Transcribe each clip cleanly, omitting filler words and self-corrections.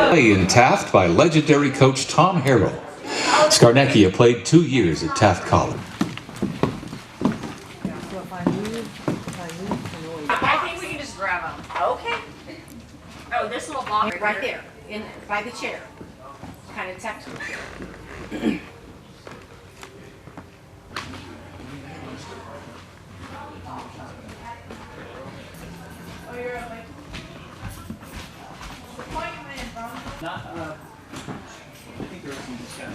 Play in Taft by legendary coach Tom Harrell. Skarnecchia played 2 years at Taft College. I think we can just grab them. Okay. Oh, this little box Right there, by the chair. Kind of tucked. I think there was some discussion.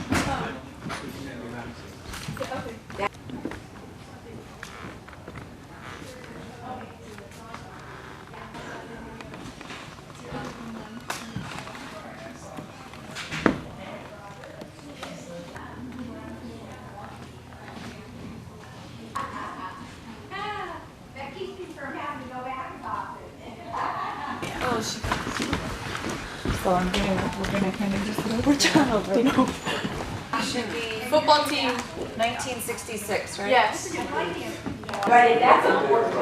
That keeps me from having to go back as often. So we're gonna kind of just let over child, right? should be Football team. 1966, right? Yes. Right, that's important.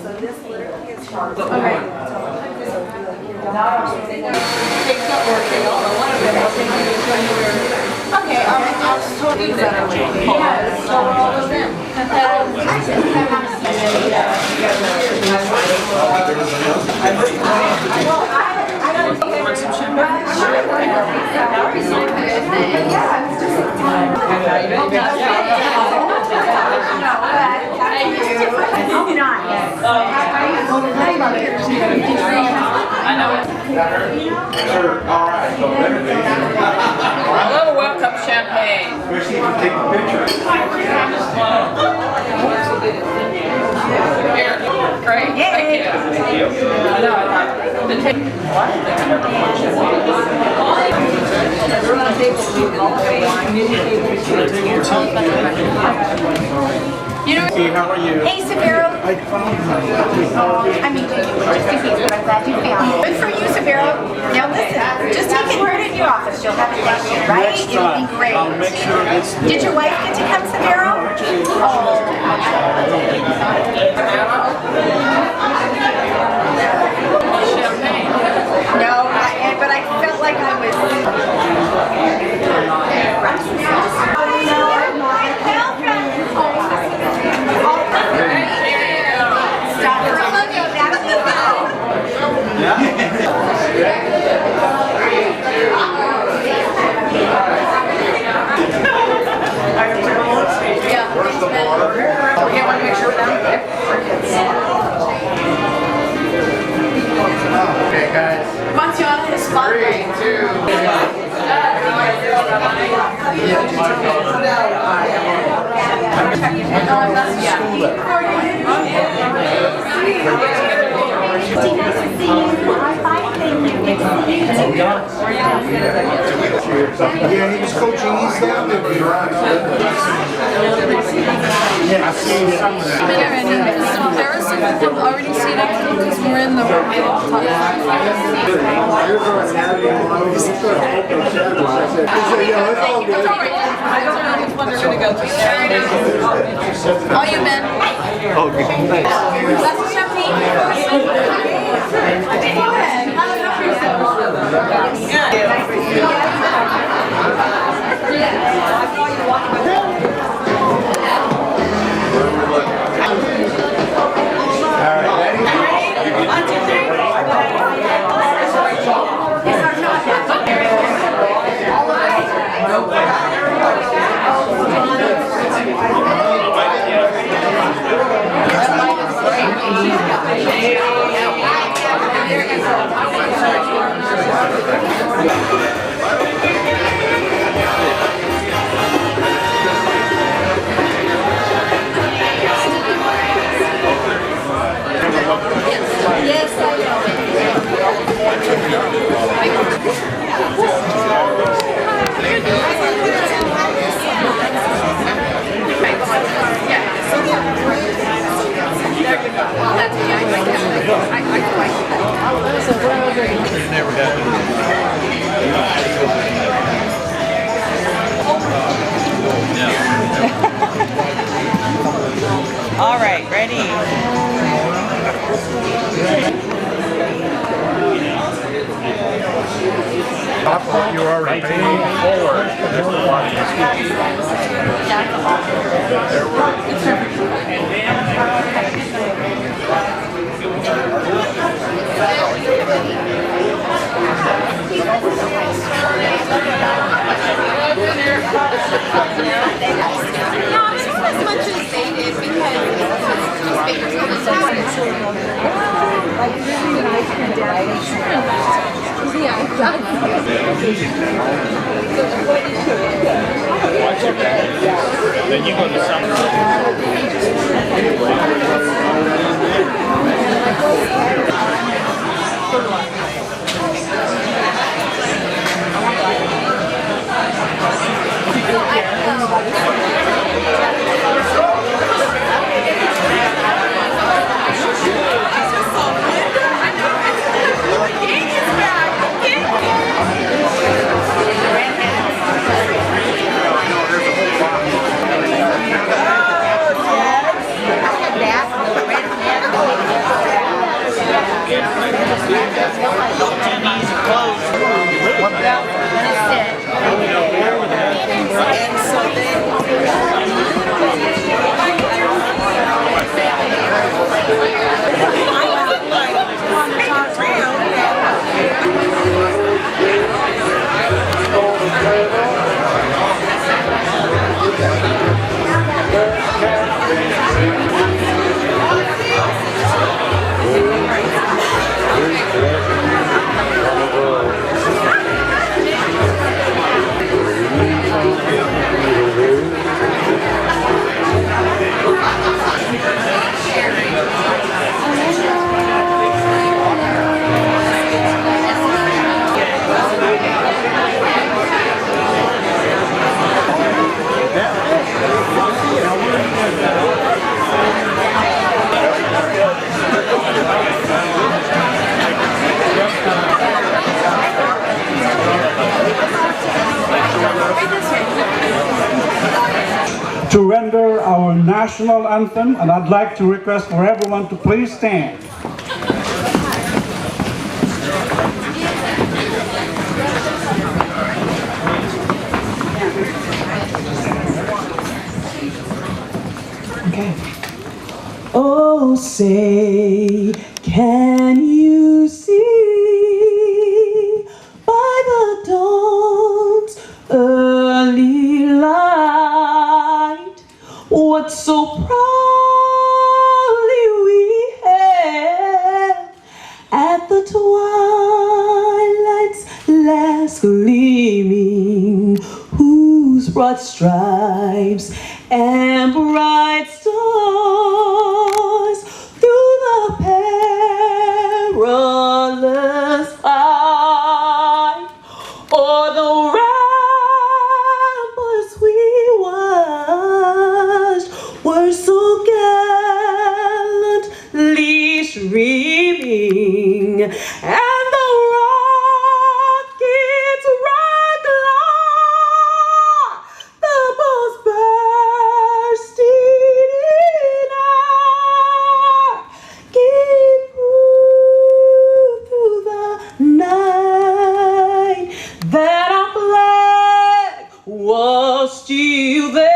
So this literally is hard. Okay. Okay, I'll totally do that. Yes, so all of them. Oh, welcome champagne. Especially if you take the picture. Here, great. Thank you. No, I thought the Hey, how are you? Hey, Severo. I found I mean, just in case, but I'm glad you found it. Good for you, Severo. Now listen, just take it right in your office. You'll have it next year, right? It'll be great. I'll make sure it's Did your wife get to come, Severo? No, but I felt like I was. Stop for a look. That'll be Where's the water? Okay, want to make sure we're done? Okay, guys. Once you're on the spot. 3, Yeah, he was coaching East Hampton. Yeah, I've seen some of that. Harrison have already seen it because we're in the room. All you men. Oh, good. Thanks. That's the champagne. Go ahead. Have enough for yourself. All right, ready? I thought you were already paying forward. Not as much as they did because newspapers told us that. Yeah, Then you go to to render our national anthem, and I'd like to request for everyone to please stand. Okay. Oh, say, can you see by the dawn's early light what so proudly we hailed at the twilight's last gleaming, whose broad stripes and bright stars through the perilous fight o'er the ramparts we watched were so gallantly streaming, and the rockets rocked like the most bursting in our gave proof through the night that our flag was still there.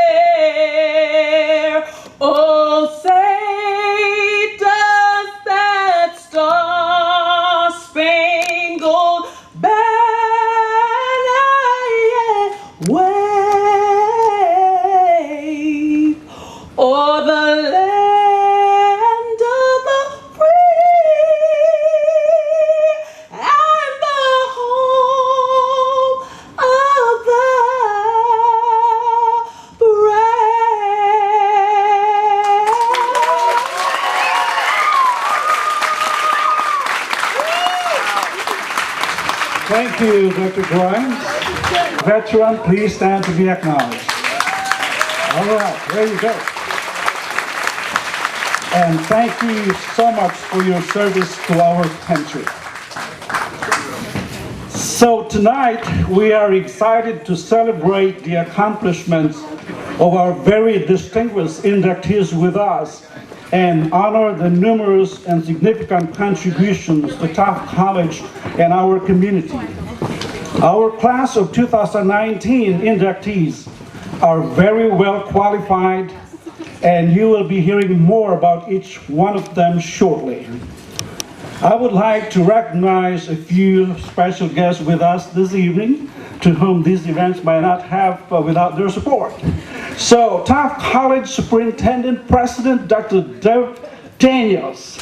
Oh, say does that star-spangled banner yet wave o'er the land of the free and the home of the Thank you, Dr. Grimes. Veteran, please stand to be acknowledged. All right, there you go. And thank you so much for your service to our country. So tonight, we are excited to celebrate the accomplishments of our very distinguished inductees with us and honor the numerous and significant contributions to Taft College and our community. Our class of 2019 inductees are very well qualified, and you will be hearing more about each one of them shortly. I would like to recognize a few special guests with us this evening, to whom these events might not have without their support. So, Taft College Superintendent President Dr. Deb Daniels.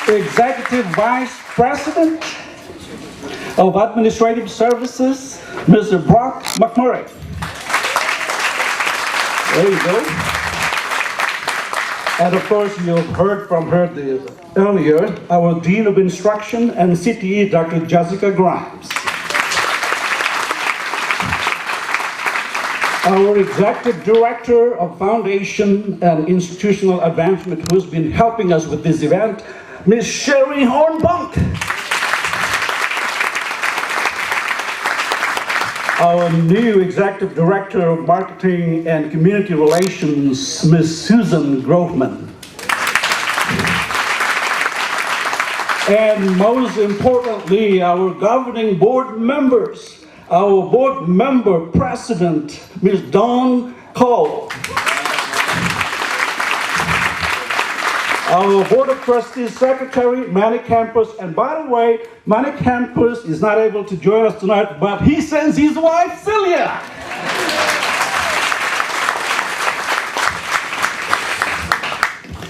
Executive Vice President of Administrative Services, Mr. Brock McMurray. There you go. And of course, you've heard from her earlier, our Dean of Instruction and CTE, Dr. Jessica Grimes. Our Executive Director of Foundation and Institutional Advancement, who's been helping us with this event, Ms. Sherry Hornbunk. Our new Executive Director of Marketing and Community Relations, Ms. Susan Groveman. And most importantly, our governing board members, our board member president, Ms. Dawn Cole. Our Board of Trustees Secretary, Manny Campos, and by the way, Manny Campos is not able to join us tonight, but he sends his wife, Celia.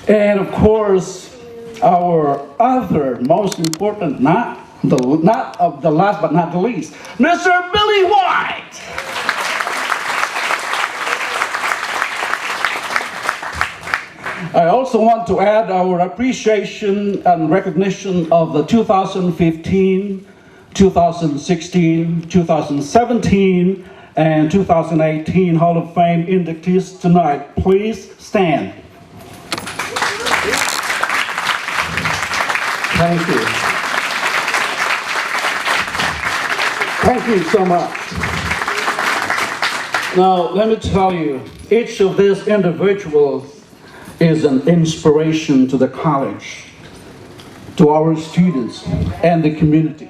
And of course, our other most important, not of the last but not the least, Mr. Billy White. I also want to add our appreciation and recognition of the 2015, 2016, 2017, and 2018 Hall of Fame inductees tonight. Please stand. Thank you. Thank you so much. Now, let me tell you, each of these individuals is an inspiration to the college, to our students, and the community.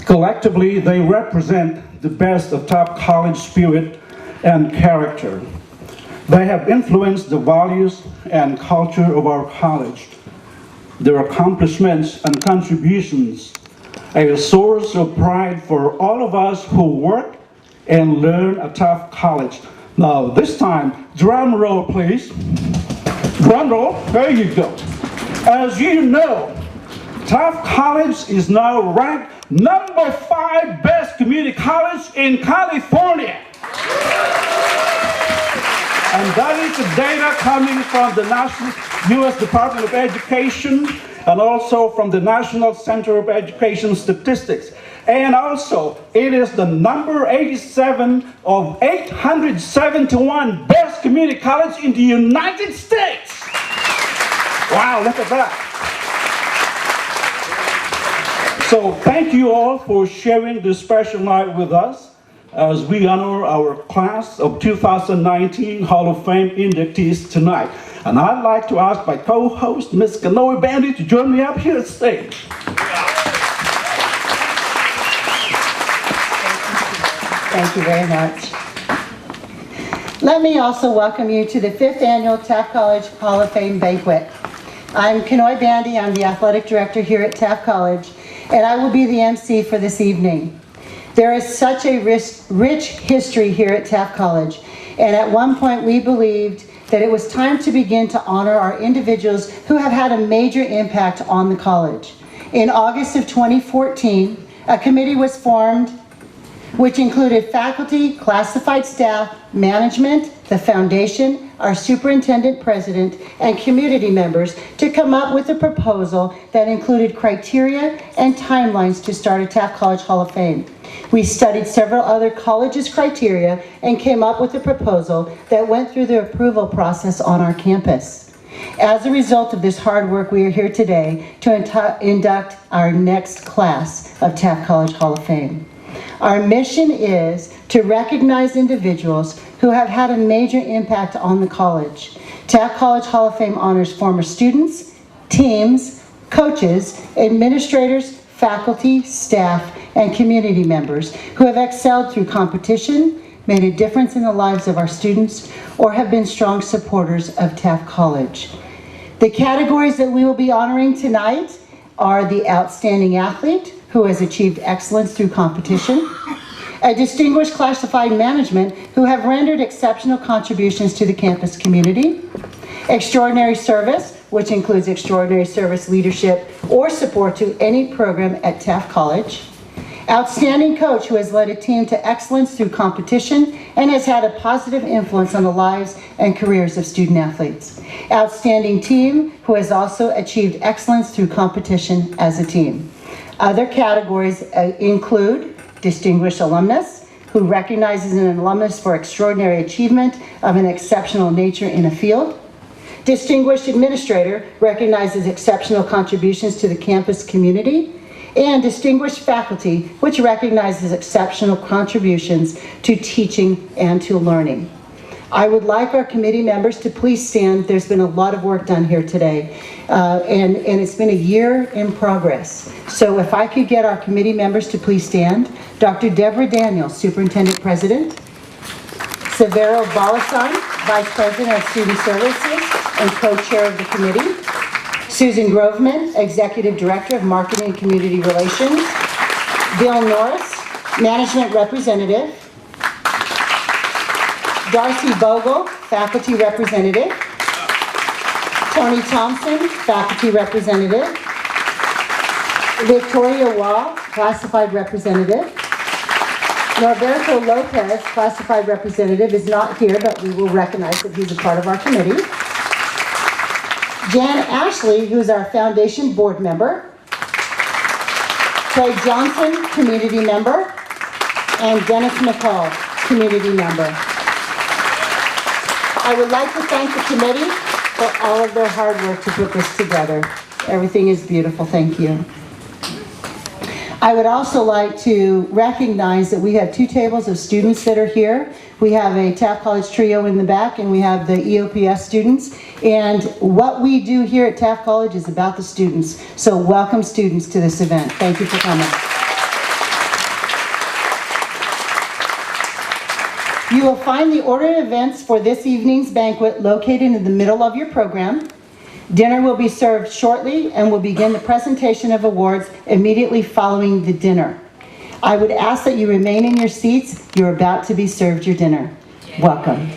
Collectively, they represent the best of Taft College spirit and character. They have influenced the values and culture of our college. Their accomplishments and contributions are a source of pride for all of us who work and learn at Taft College. Now, this time, drum roll, please. Drum roll, there you go. As you know, Taft College is now ranked number 5 best community college in California. And that is the data coming from the U.S. Department of Education and also from the National Center of Education Statistics. And also, it is the number 87 of 871 best community colleges in the United States. Wow, look at that. So thank you all for sharing this special night with us as we honor our class of 2019 Hall of Fame inductees tonight. And I'd like to ask my co-host, Ms. Kanoe Bandy, to join me up here at stage. Thank you very much. Let me also welcome you to the 5th Annual Taft College Hall of Fame Banquet. I'm Kanoe Bandy, I'm the Athletic Director here at Taft College, and I will be the MC for this evening. There is such a rich history here at Taft College, and at one point we believed that it was time to begin to honor our individuals who have had a major impact on the college. In August of 2014, a committee was formed which included faculty, classified staff, management, the foundation, our superintendent president, and community members to come up with a proposal that included criteria and timelines to start a Taft College Hall of Fame. We studied several other colleges' criteria and came up with a proposal that went through the approval process on our campus. As a result of this hard work, we are here today to induct our next class of Taft College Hall of Fame. Our mission is to recognize individuals who have had a major impact on the college. Taft College Hall of Fame honors former students, teams, coaches, administrators, faculty, staff, and community members who have excelled through competition, made a difference in the lives of our students, or have been strong supporters of Taft College. The categories that we will be honoring tonight are the outstanding athlete who has achieved excellence through competition, a distinguished classified management who have rendered exceptional contributions to the campus community, extraordinary service, which includes extraordinary service leadership or support to any program at Taft College, outstanding coach who has led a team to excellence through competition and has had a positive influence on the lives and careers of student athletes, outstanding team who has also achieved excellence through competition as a team. Other categories include distinguished alumnus, who recognizes an alumnus for extraordinary achievement of an exceptional nature in a field. Distinguished administrator recognizes exceptional contributions to the campus community. And distinguished faculty, which recognizes exceptional contributions to teaching and to learning. I would like our committee members to please stand. There's been a lot of work done here today, and it's been a year in progress. So if I could get our committee members to please stand. Dr. Deborah Daniels, Superintendent President. Severo Balasan, Vice President of Student Services and Co-Chair of the committee. Susan Groveman, Executive Director of Marketing and Community Relations. Bill Norris, Management Representative. Darcy Bogle, Faculty Representative. Tony Thompson, Faculty Representative. Victoria Wall, Classified Representative. Norberto Lopez, Classified Representative, is not here, but we will recognize that he's a part of our committee. Jan Ashley, who's our foundation board member. Craig Johnson, community member. And Dennis McCall, community member. I would like to thank the committee for all of their hard work to put this together. Everything is beautiful, thank you. I would also like to recognize that we have two tables of students that are here. We have a Taft College trio in the back, and we have the EOPS students. And what we do here at Taft College is about the students. So welcome students to this event. Thank you for coming. You will find the order of events for this evening's banquet located in the middle of your program. Dinner will be served shortly and will begin the presentation of awards immediately following the dinner. I would ask that you remain in your seats. You're about to be served your dinner. Welcome.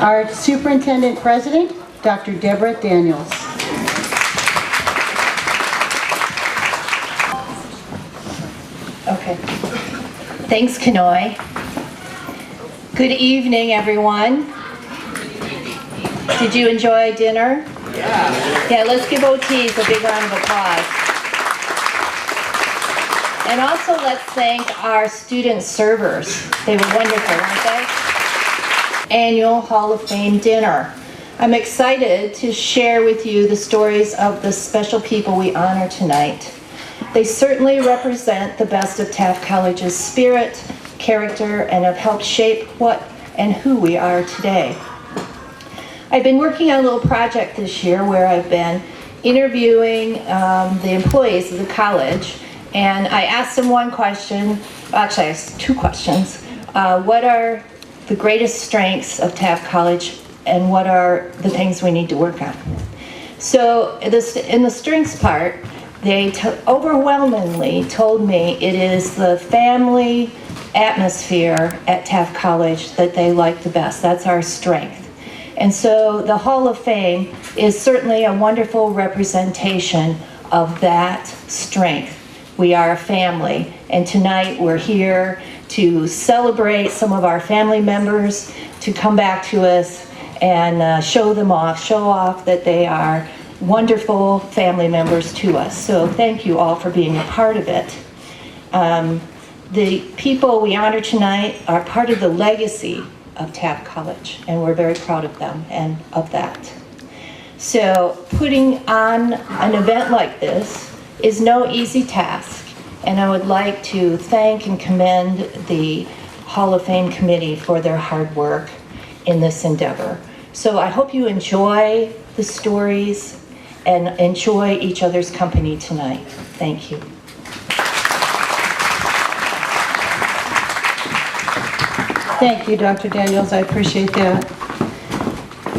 Our Superintendent President, Dr. Deborah Daniels. Okay. Thanks, Kenoi. Good evening, everyone. Did you enjoy dinner? Yeah, let's give OTs a big round of applause. And also let's thank our student servers. They were wonderful, weren't they? Annual Hall of Fame dinner. I'm excited to share with you the stories of the special people we honor tonight. They certainly represent the best of Taft College's spirit, character, and have helped shape what and who we are today. I've been working on a little project this year where I've been interviewing the employees of the college, and I asked them one question, actually I asked two questions. What are the greatest strengths of Taft College and what are the things we need to work on. So in the strengths part, they overwhelmingly told me it is the family atmosphere at Taft College that they like the best. That's our strength. And so the Hall of Fame is certainly a wonderful representation of that strength. We are a family, and tonight we're here to celebrate some of our family members, to come back to us and show off that they are wonderful family members to us. So thank you all for being a part of it. The people we honor tonight are part of the legacy of Taft College, and we're very proud of them and of that. So putting on an event like this is no easy task, and I would like to thank and commend the Hall of Fame committee for their hard work in this endeavor. So I hope you enjoy the stories and enjoy each other's company tonight. Thank you. Thank you, Dr. Daniels. I appreciate that.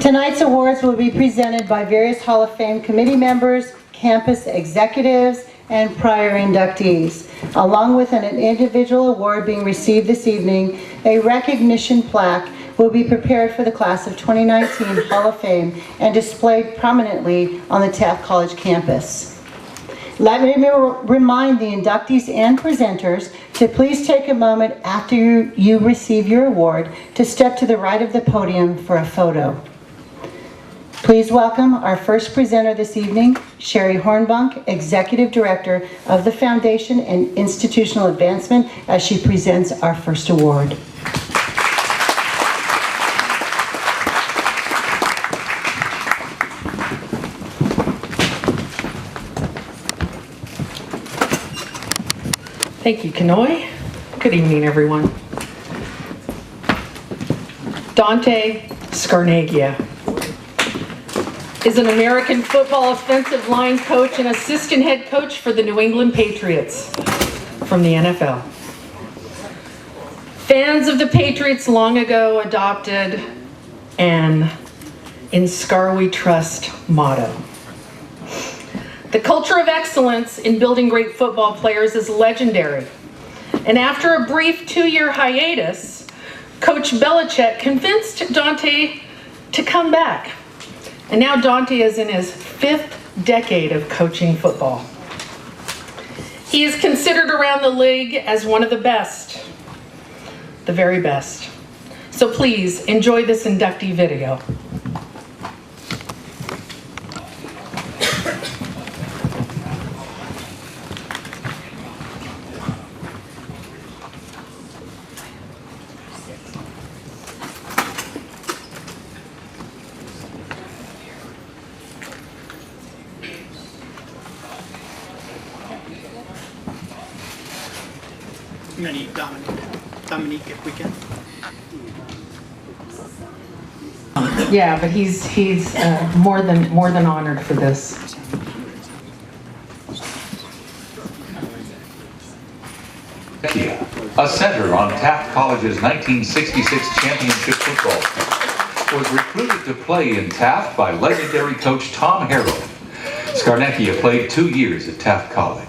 Tonight's awards will be presented by various Hall of Fame committee members, campus executives, and prior inductees. Along with an individual award being received this evening, a recognition plaque will be prepared for the class of 2019 Hall of Fame and displayed prominently on the Taft College campus. Let me remind the inductees and presenters to please take a moment after you receive your award to step to the right of the podium for a photo. Please welcome our first presenter this evening, Sherry Hornbunk, Executive Director of the Foundation and Institutional Advancement, as she presents our first award. Thank you, Kenoi. Good evening, everyone. Dante Scarnaglia is an American football offensive line coach and assistant head coach for the New England Patriots from the NFL. Fans of the Patriots long ago adopted an "In Scar We Trust" motto. The culture of excellence in building great football players is legendary. And after a brief 2-year hiatus, Coach Belichick convinced Dante to come back. And now Dante is in his 5th decade of coaching football. He is considered around the league as one of the best, the very best. So please enjoy this inductee video. I'm gonna need Dominique if we can. Yeah, but he's more than honored for this. A center on Taft College's 1966 championship football team, was recruited to play in Taft by legendary coach Tom Harrell. Scarnecchia played 2 years at Taft College.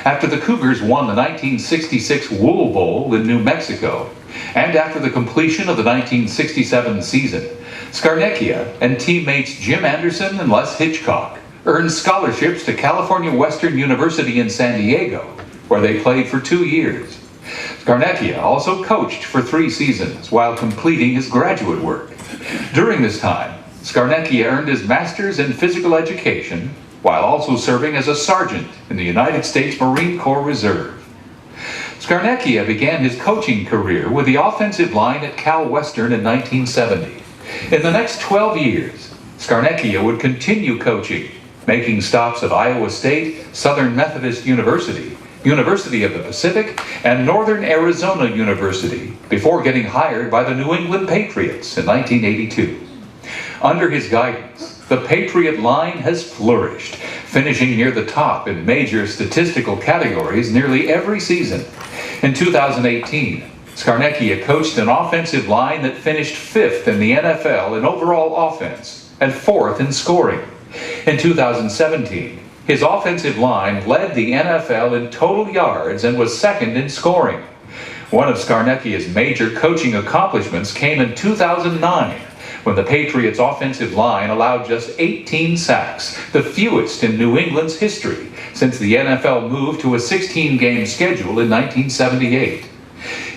After the Cougars won the 1966 Wool Bowl in New Mexico, and after the completion of the 1967 season, Scarnecchia and teammates Jim Anderson and Les Hitchcock earned scholarships to California Western University in San Diego, where they played for 2 years. Scarnecchia also coached for 3 seasons while completing his graduate work. During this time, Scarnecchia earned his master's in physical education while also serving as a sergeant in the United States Marine Corps Reserve. Scarnecchia began his coaching career with the offensive line at Cal Western in 1970. In the next 12 years, Scarnecchia would continue coaching, making stops at Iowa State, Southern Methodist University, University of the Pacific, and Northern Arizona University, before getting hired by the New England Patriots in 1982. Under his guidance, the Patriot line has flourished, finishing near the top in major statistical categories nearly every season. In 2018, Scarnecchia coached an offensive line that finished 5th in the NFL in overall offense and 4th in scoring. In 2017, his offensive line led the NFL in total yards and was 2nd in scoring. One of Scarnecchia's major coaching accomplishments came in 2009, when the Patriots' offensive line allowed just 18 sacks, the fewest in New England's history since the NFL moved to a 16-game schedule in 1978.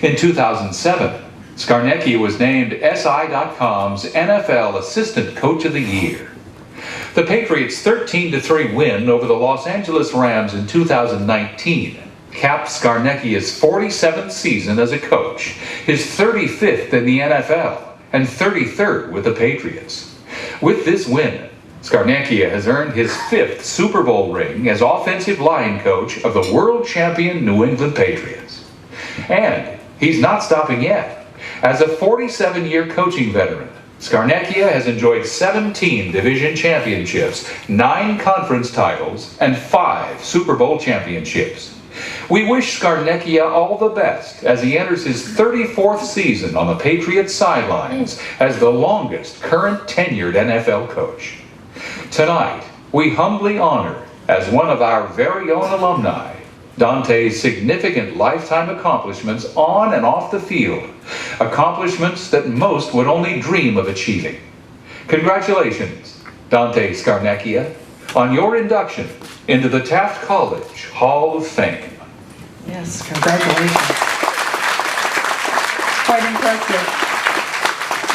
In 2007, Scarnecchia was named SI.com's NFL Assistant Coach of the Year. The Patriots' 13-3 win over the Los Angeles Rams in 2019 capped Scarnecchia's 47th season as a coach, his 35th in the NFL, and 33rd with the Patriots. With this win, Scarnecchia has earned his 5th Super Bowl ring as offensive line coach of the world champion New England Patriots. And he's not stopping yet. As a 47-year coaching veteran, Scarnecchia has enjoyed 17 division championships, 9 conference titles, and 5 Super Bowl championships. We wish Scarnecchia all the best as he enters his 34th season on the Patriots sidelines as the longest current tenured NFL coach. Tonight, we humbly honor, as one of our very own alumni, Dante's significant lifetime accomplishments on and off the field, accomplishments that most would only dream of achieving. Congratulations, Dante Scarnecchia, on your induction into the Taft College Hall of Fame. Yes, congratulations. Quite impressive.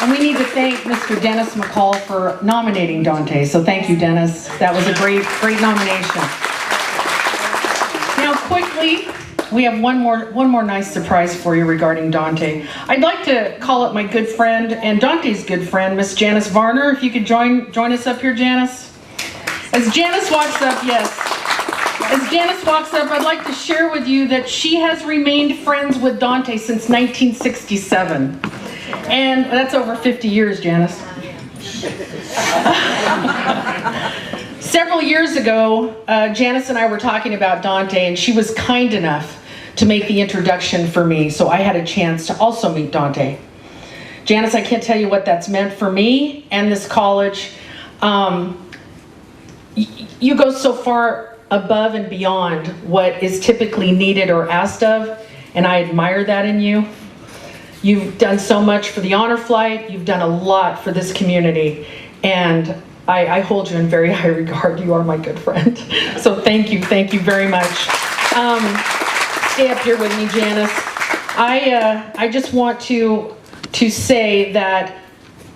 And we need to thank Mr. Dennis McCall for nominating Dante. So thank you, Dennis. That was a great nomination. Now, quickly, we have one more nice surprise for you regarding Dante. I'd like to call up my good friend and Dante's good friend, Miss Janice Varner. If you could join us up here, Janice. As Janice walks up, yes. As Janice walks up, I'd like to share with you that she has remained friends with Dante since 1967. And that's over 50 years, Janice. Several years ago, Janice and I were talking about Dante, and she was kind enough to make the introduction for me, so I had a chance to also meet Dante. Janice, I can't tell you what that's meant for me and this college. You go so far above and beyond what is typically needed or asked of, and I admire that in you. You've done so much for the honor flight. You've done a lot for this community, and I hold you in very high regard. You are my good friend. So thank you very much. Stay up here with me, Janice. I just want to say that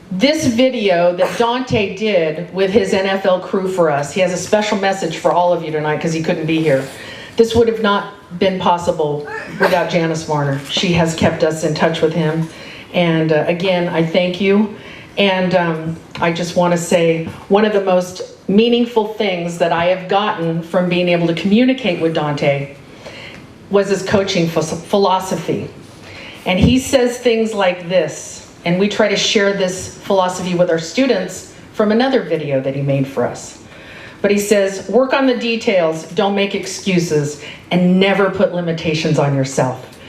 this video that Dante did with his NFL crew for us, he has a special message for all of you tonight because he couldn't be here. This would have not been possible without Janice Varner. She has kept us in touch with him. And again, I thank you. And I just want to say one of the most meaningful things that I have gotten from being able to communicate with Dante was his coaching philosophy. And he says things like this, and we try to share this philosophy with our students from another video that he made for us. But he says, work on the details, don't make excuses, and never put limitations on yourself.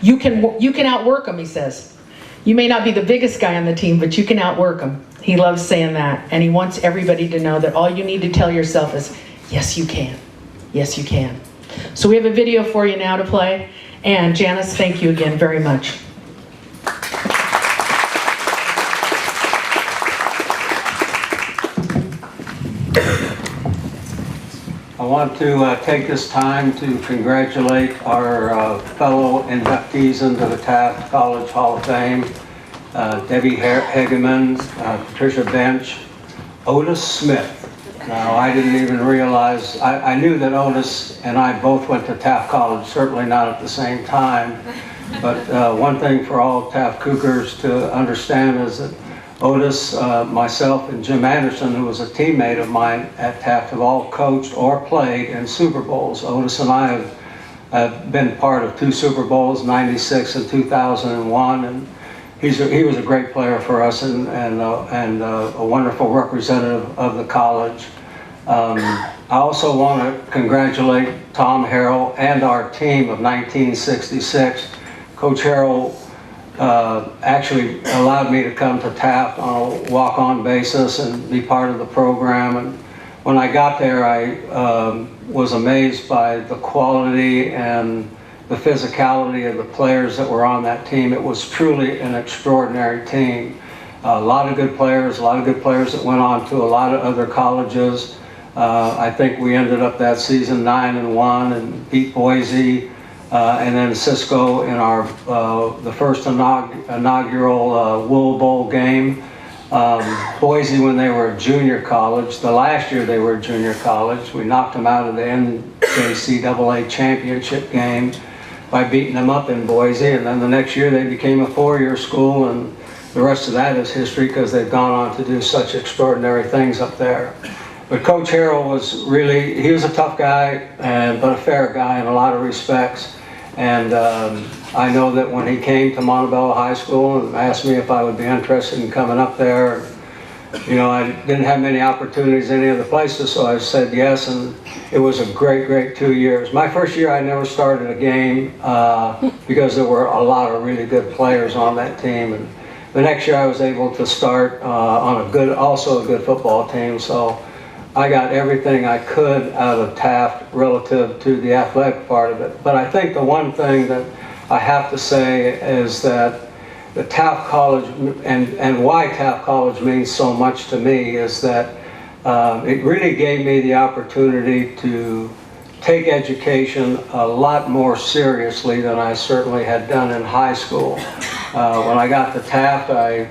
You can outwork them, he says. You may not be the biggest guy on the team, but you can outwork them. He loves saying that, and he wants everybody to know that all you need to tell yourself is, yes, you can. Yes, you can. So we have a video for you now to play, and Janice, thank you again very much. I want to take this time to congratulate our fellow inductees into the Taft College Hall of Fame, Debbie Hageman, Patricia Bench, Otis Smith. Now, I didn't even realize, I knew that Otis and I both went to Taft College, certainly not at the same time, but one thing for all Taft Cougars to understand is that Otis, myself, and Jim Anderson, who was a teammate of mine at Taft, have all coached or played in Super Bowls. Otis and I have been part of 2 Super Bowls, 96 and 2001, and he was a great player for us and a wonderful representative of the college. I also want to congratulate Tom Harrell and our team of 1966. Coach Harrell actually allowed me to come to Taft on a walk-on basis and be part of the program. And when I got there, I was amazed by the quality and the physicality of the players that were on that team. It was truly an extraordinary team. A lot of good players that went on to a lot of other colleges. I think we ended up that season 9-1 and beat Boise. And then Cisco in our the first inaugural Wool Bowl game. Boise, when they were a junior college, the last year they were a junior college, we knocked them out of the NJCAA championship game by beating them up in Boise. And then the next year they became a 4-year school, and the rest of that is history because they've gone on to do such extraordinary things up there. But Coach Harrell was really, he was a tough guy, but a fair guy in a lot of respects. And I know that when he came to Montebello High School and asked me if I would be interested in coming up there, you know, I didn't have many opportunities any other places, so I said yes, and it was a great, great 2 years. My first year I never started a game because there were a lot of really good players on that team. And the next year I was able to start on also a good football team, so I got everything I could out of Taft relative to the athletic part of it. But I think the one thing that I have to say is that the Taft College, and why Taft College means so much to me, is that it really gave me the opportunity to take education a lot more seriously than I certainly had done in high school. When I got to Taft, I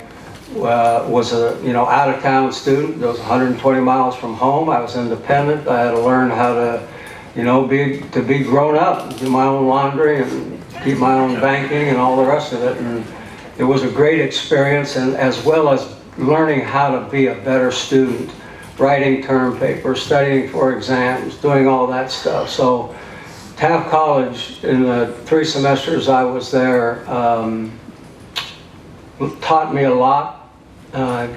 was a out-of-town student. I was 120 miles from home. I was independent. I had to learn how to be grown up, do my own laundry and keep my own banking and all the rest of it. And it was a great experience, and as well as learning how to be a better student, writing term papers, studying for exams, doing all that stuff. So Taft College, in the 3 semesters I was there, taught me a lot.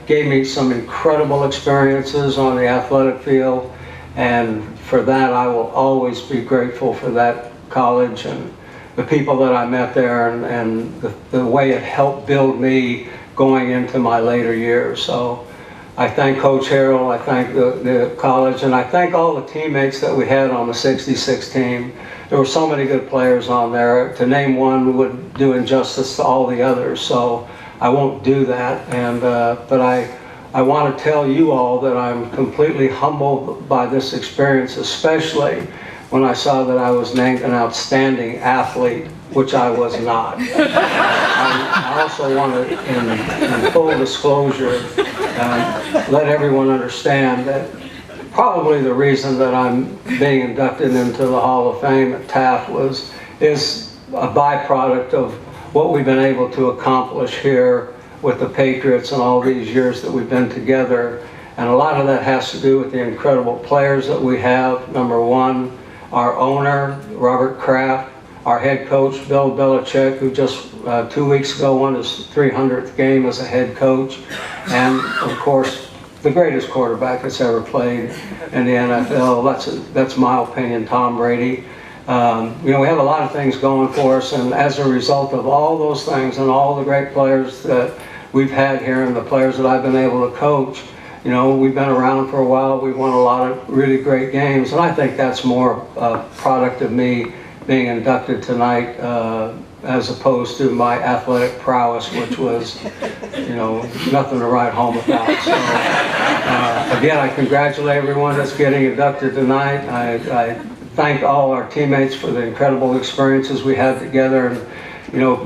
Gave me some incredible experiences on the athletic field, and for that I will always be grateful for that college and the people that I met there, and the way it helped build me going into my later years. So I thank Coach Harrell, I thank the college, and I thank all the teammates that we had on the 66 team. There were so many good players on there. To name one would do injustice to all the others, so I won't do that. But I want to tell you all that I'm completely humbled by this experience, especially when I saw that I was named an outstanding athlete, which I was not. I also want to, in full disclosure, let everyone understand that probably the reason that I'm being inducted into the Hall of Fame at Taft is a byproduct of what we've been able to accomplish here with the Patriots and all these years that we've been together. And a lot of that has to do with the incredible players that we have. Number one, our owner, Robert Kraft, our head coach, Bill Belichick, who just 2 weeks ago won his 300th game as a head coach, and of course, the greatest quarterback that's ever played in the NFL. That's my opinion, Tom Brady. We have a lot of things going for us, and as a result of all those things and all the great players that we've had here and the players that I've been able to coach, we've been around for a while. We've won a lot of really great games, and I think that's more a product of me being inducted tonight as opposed to my athletic prowess, which was, nothing to write home about. So, again, I congratulate everyone that's getting inducted tonight. I thank all our teammates for the incredible experiences we had together. And,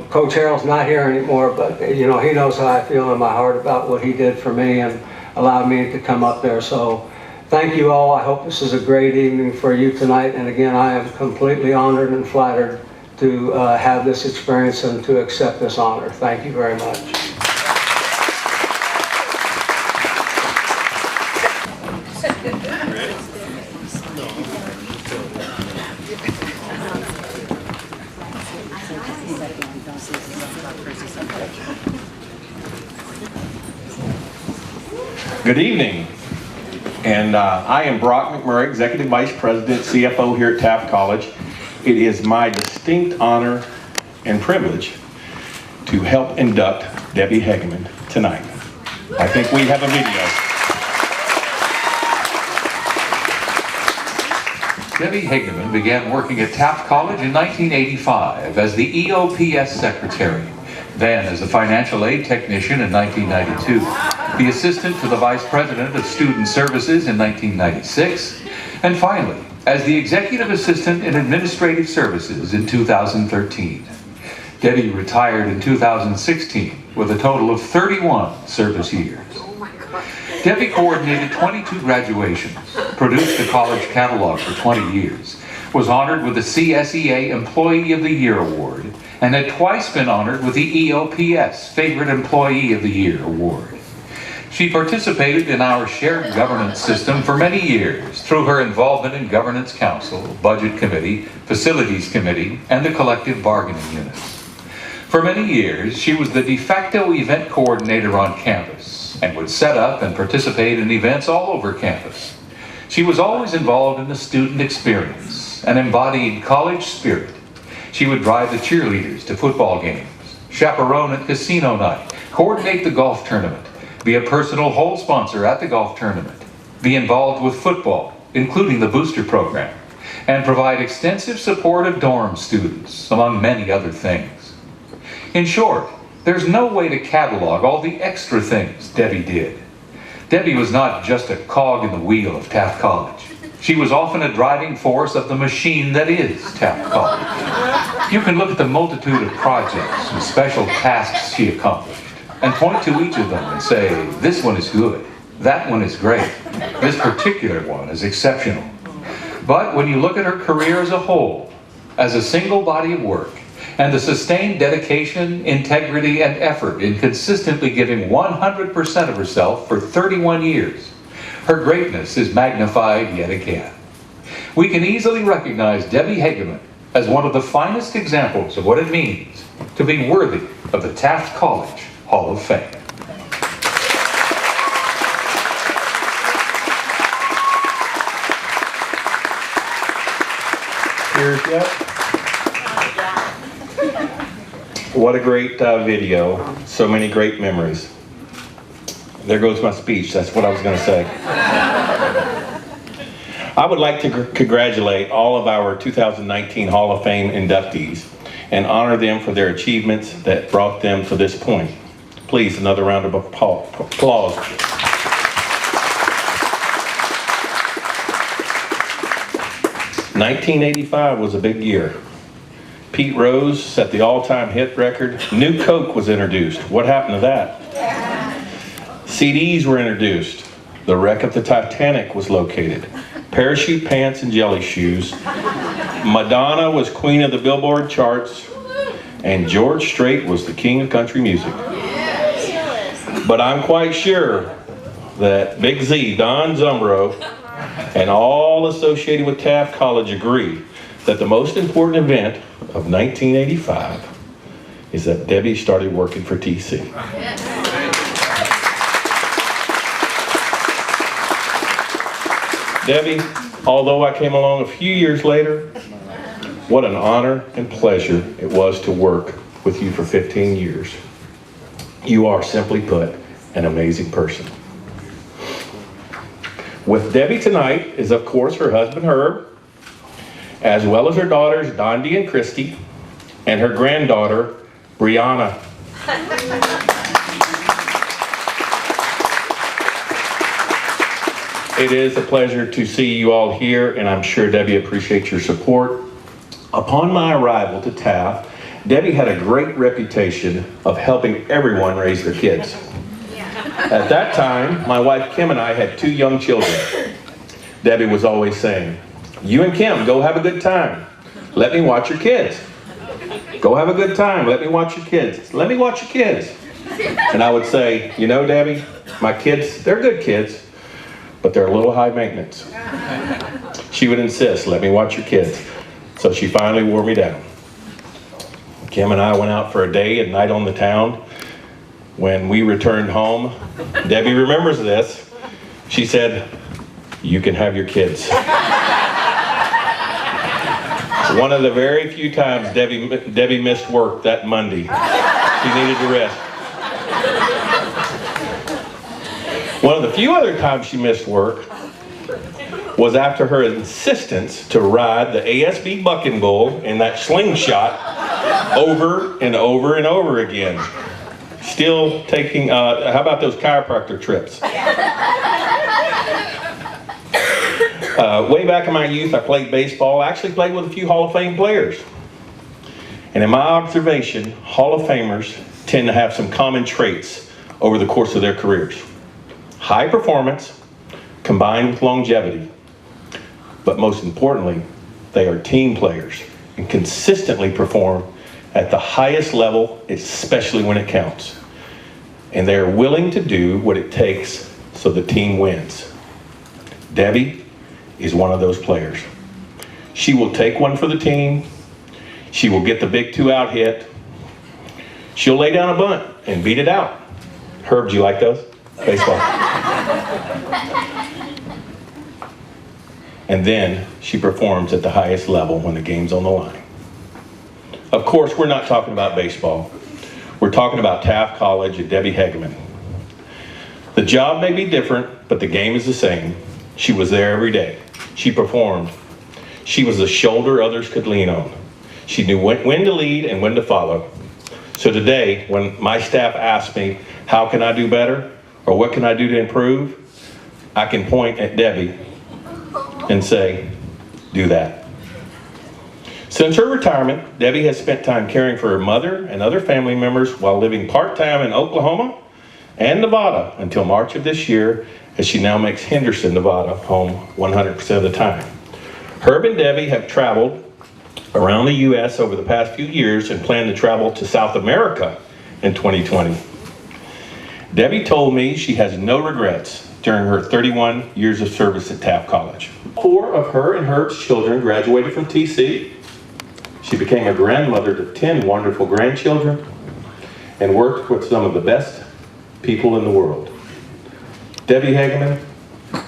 Coach Harrell's not here anymore, but, he knows how I feel in my heart about what he did for me and allowed me to come up there. So thank you all. I hope this is a great evening for you tonight. And again, I am completely honored and flattered to have this experience and to accept this honor. Thank you very much. Good evening, and I am Brock McMurray, Executive Vice President, CFO here at Taft College. It is my distinct honor and privilege to help induct Debbie Hegeman tonight. I think we have a video. Debbie Hegeman began working at Taft College in 1985 as the EOPS secretary, then as a financial aid technician in 1992, the assistant to the vice president of student services in 1996, and finally, as the executive assistant in administrative services in 2013. Debbie retired in 2016 with a total of 31 service years. Debbie coordinated 22 graduations, produced the college catalog for 20 years, was honored with the CSEA Employee of the Year Award, and had twice been honored with the EOPS Favorite Employee of the Year Award. She participated in our shared governance system for many years through her involvement in Governance Council, Budget Committee, Facilities Committee, and the Collective Bargaining Units. For many years, she was the de facto event coordinator on campus and would set up and participate in events all over campus. She was always involved in the student experience and embodied college spirit. She would drive the cheerleaders to football games, chaperone at casino night, coordinate the golf tournament, be a personal hole sponsor at the golf tournament, be involved with football, including the booster program, and provide extensive support of dorm students, among many other things. In short, there's no way to catalog all the extra things Debbie did. Debbie was not just a cog in the wheel of Taft College. She was often a driving force of the machine that is Taft College. You can look at the multitude of projects and special tasks she accomplished and point to each of them and say, this one is good, that one is great, this particular one is exceptional. But when you look at her career as a whole, as a single body of work, and the sustained dedication, integrity, and effort in consistently giving 100% of herself for 31 years, her greatness is magnified yet again. We can easily recognize Debbie Hegeman as one of the finest examples of what it means to be worthy of the Taft College Hall of Fame. Cheers, yet? What a great video. So many great memories. There goes my speech. That's what I was going to say. I would like to congratulate all of our 2019 Hall of Fame inductees and honor them for their achievements that brought them to this point. Please, another round of applause. '85 was a big year. Pete Rose set the all-time hit record. New Coke was introduced. What happened to that? CDs were introduced. The wreck of the Titanic was located. Parachute pants and jelly shoes. Madonna was queen of the Billboard charts. And George Strait was the king of country music. But I'm quite sure that Big Z, Don Zumbro, and all associated with Taft College agree that the most important event of 1985 is that Debbie started working for TC. Debbie, although I came along a few years later, what an honor and pleasure it was to work with you for 15 years. You are, simply put, an amazing person. With Debbie tonight is, of course, her husband, Herb, as well as her daughters, Dondi and Christy, and her granddaughter, Brianna. It is a pleasure to see you all here, and I'm sure Debbie appreciates your support. Upon my arrival to Taft, Debbie had a great reputation of helping everyone raise their kids. At that time, my wife Kim and I had 2 young children. Debbie was always saying, "You and Kim, go have a good time. Let me watch your kids. Go have a good time. Let me watch your kids. Let me watch your kids." And I would say, "You know, Debbie, my kids, they're good kids, but they're a little high maintenance." She would insist, "Let me watch your kids." So she finally wore me down. Kim and I went out for a day and night on the town. When we returned home, Debbie remembers this. She said, "You can have your kids." One of the very few times Debbie missed work that Monday. She needed to rest. One of the few other times she missed work was after her insistence to ride the ASB bucking bull in that slingshot over and over and over again. Still taking, how about those chiropractor trips? Way back in my youth, I played baseball. I actually played with a few Hall of Fame players. And in my observation, Hall of Famers tend to have some common traits over the course of their careers. High performance combined with longevity. But most importantly, they are team players and consistently perform at the highest level, especially when it counts. And they are willing to do what it takes so the team wins. Debbie is one of those players. She will take one for the team. She will get the big 2-out hit. She'll lay down a bunt and beat it out. Herb, do you like those? Baseball. And then she performs at the highest level when the game's on the line. Of course, we're not talking about baseball. We're talking about Taft College and Debbie Hegeman. The job may be different, but the game is the same. She was there every day. She performed. She was the shoulder others could lean on. She knew when to lead and when to follow. So today, when my staff asks me, how can I do better? Or what can I do to improve? I can point at Debbie and say, do that. Since her retirement, Debbie has spent time caring for her mother and other family members while living part-time in Oklahoma and Nevada until March of this year, as she now makes Henderson, Nevada home 100% of the time. Herb and Debbie have traveled around the U.S. over the past few years and plan to travel to South America in 2020. Debbie told me she has no regrets during her 31 years of service at Taft College. 4 of her and Herb's children graduated from TC. She became a grandmother to 10 wonderful grandchildren and worked with some of the best people in the world. Debbie Hegeman,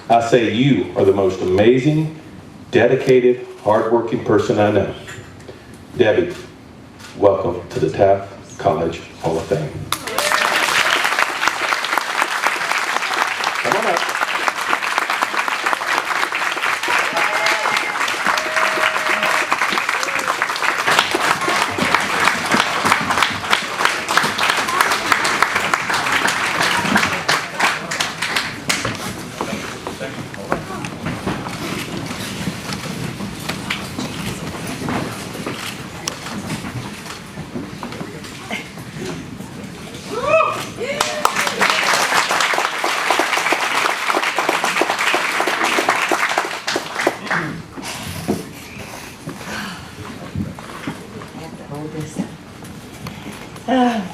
I say you are the most amazing, dedicated, hardworking person I know. Debbie, welcome to the Taft College Hall of Fame. Come on up.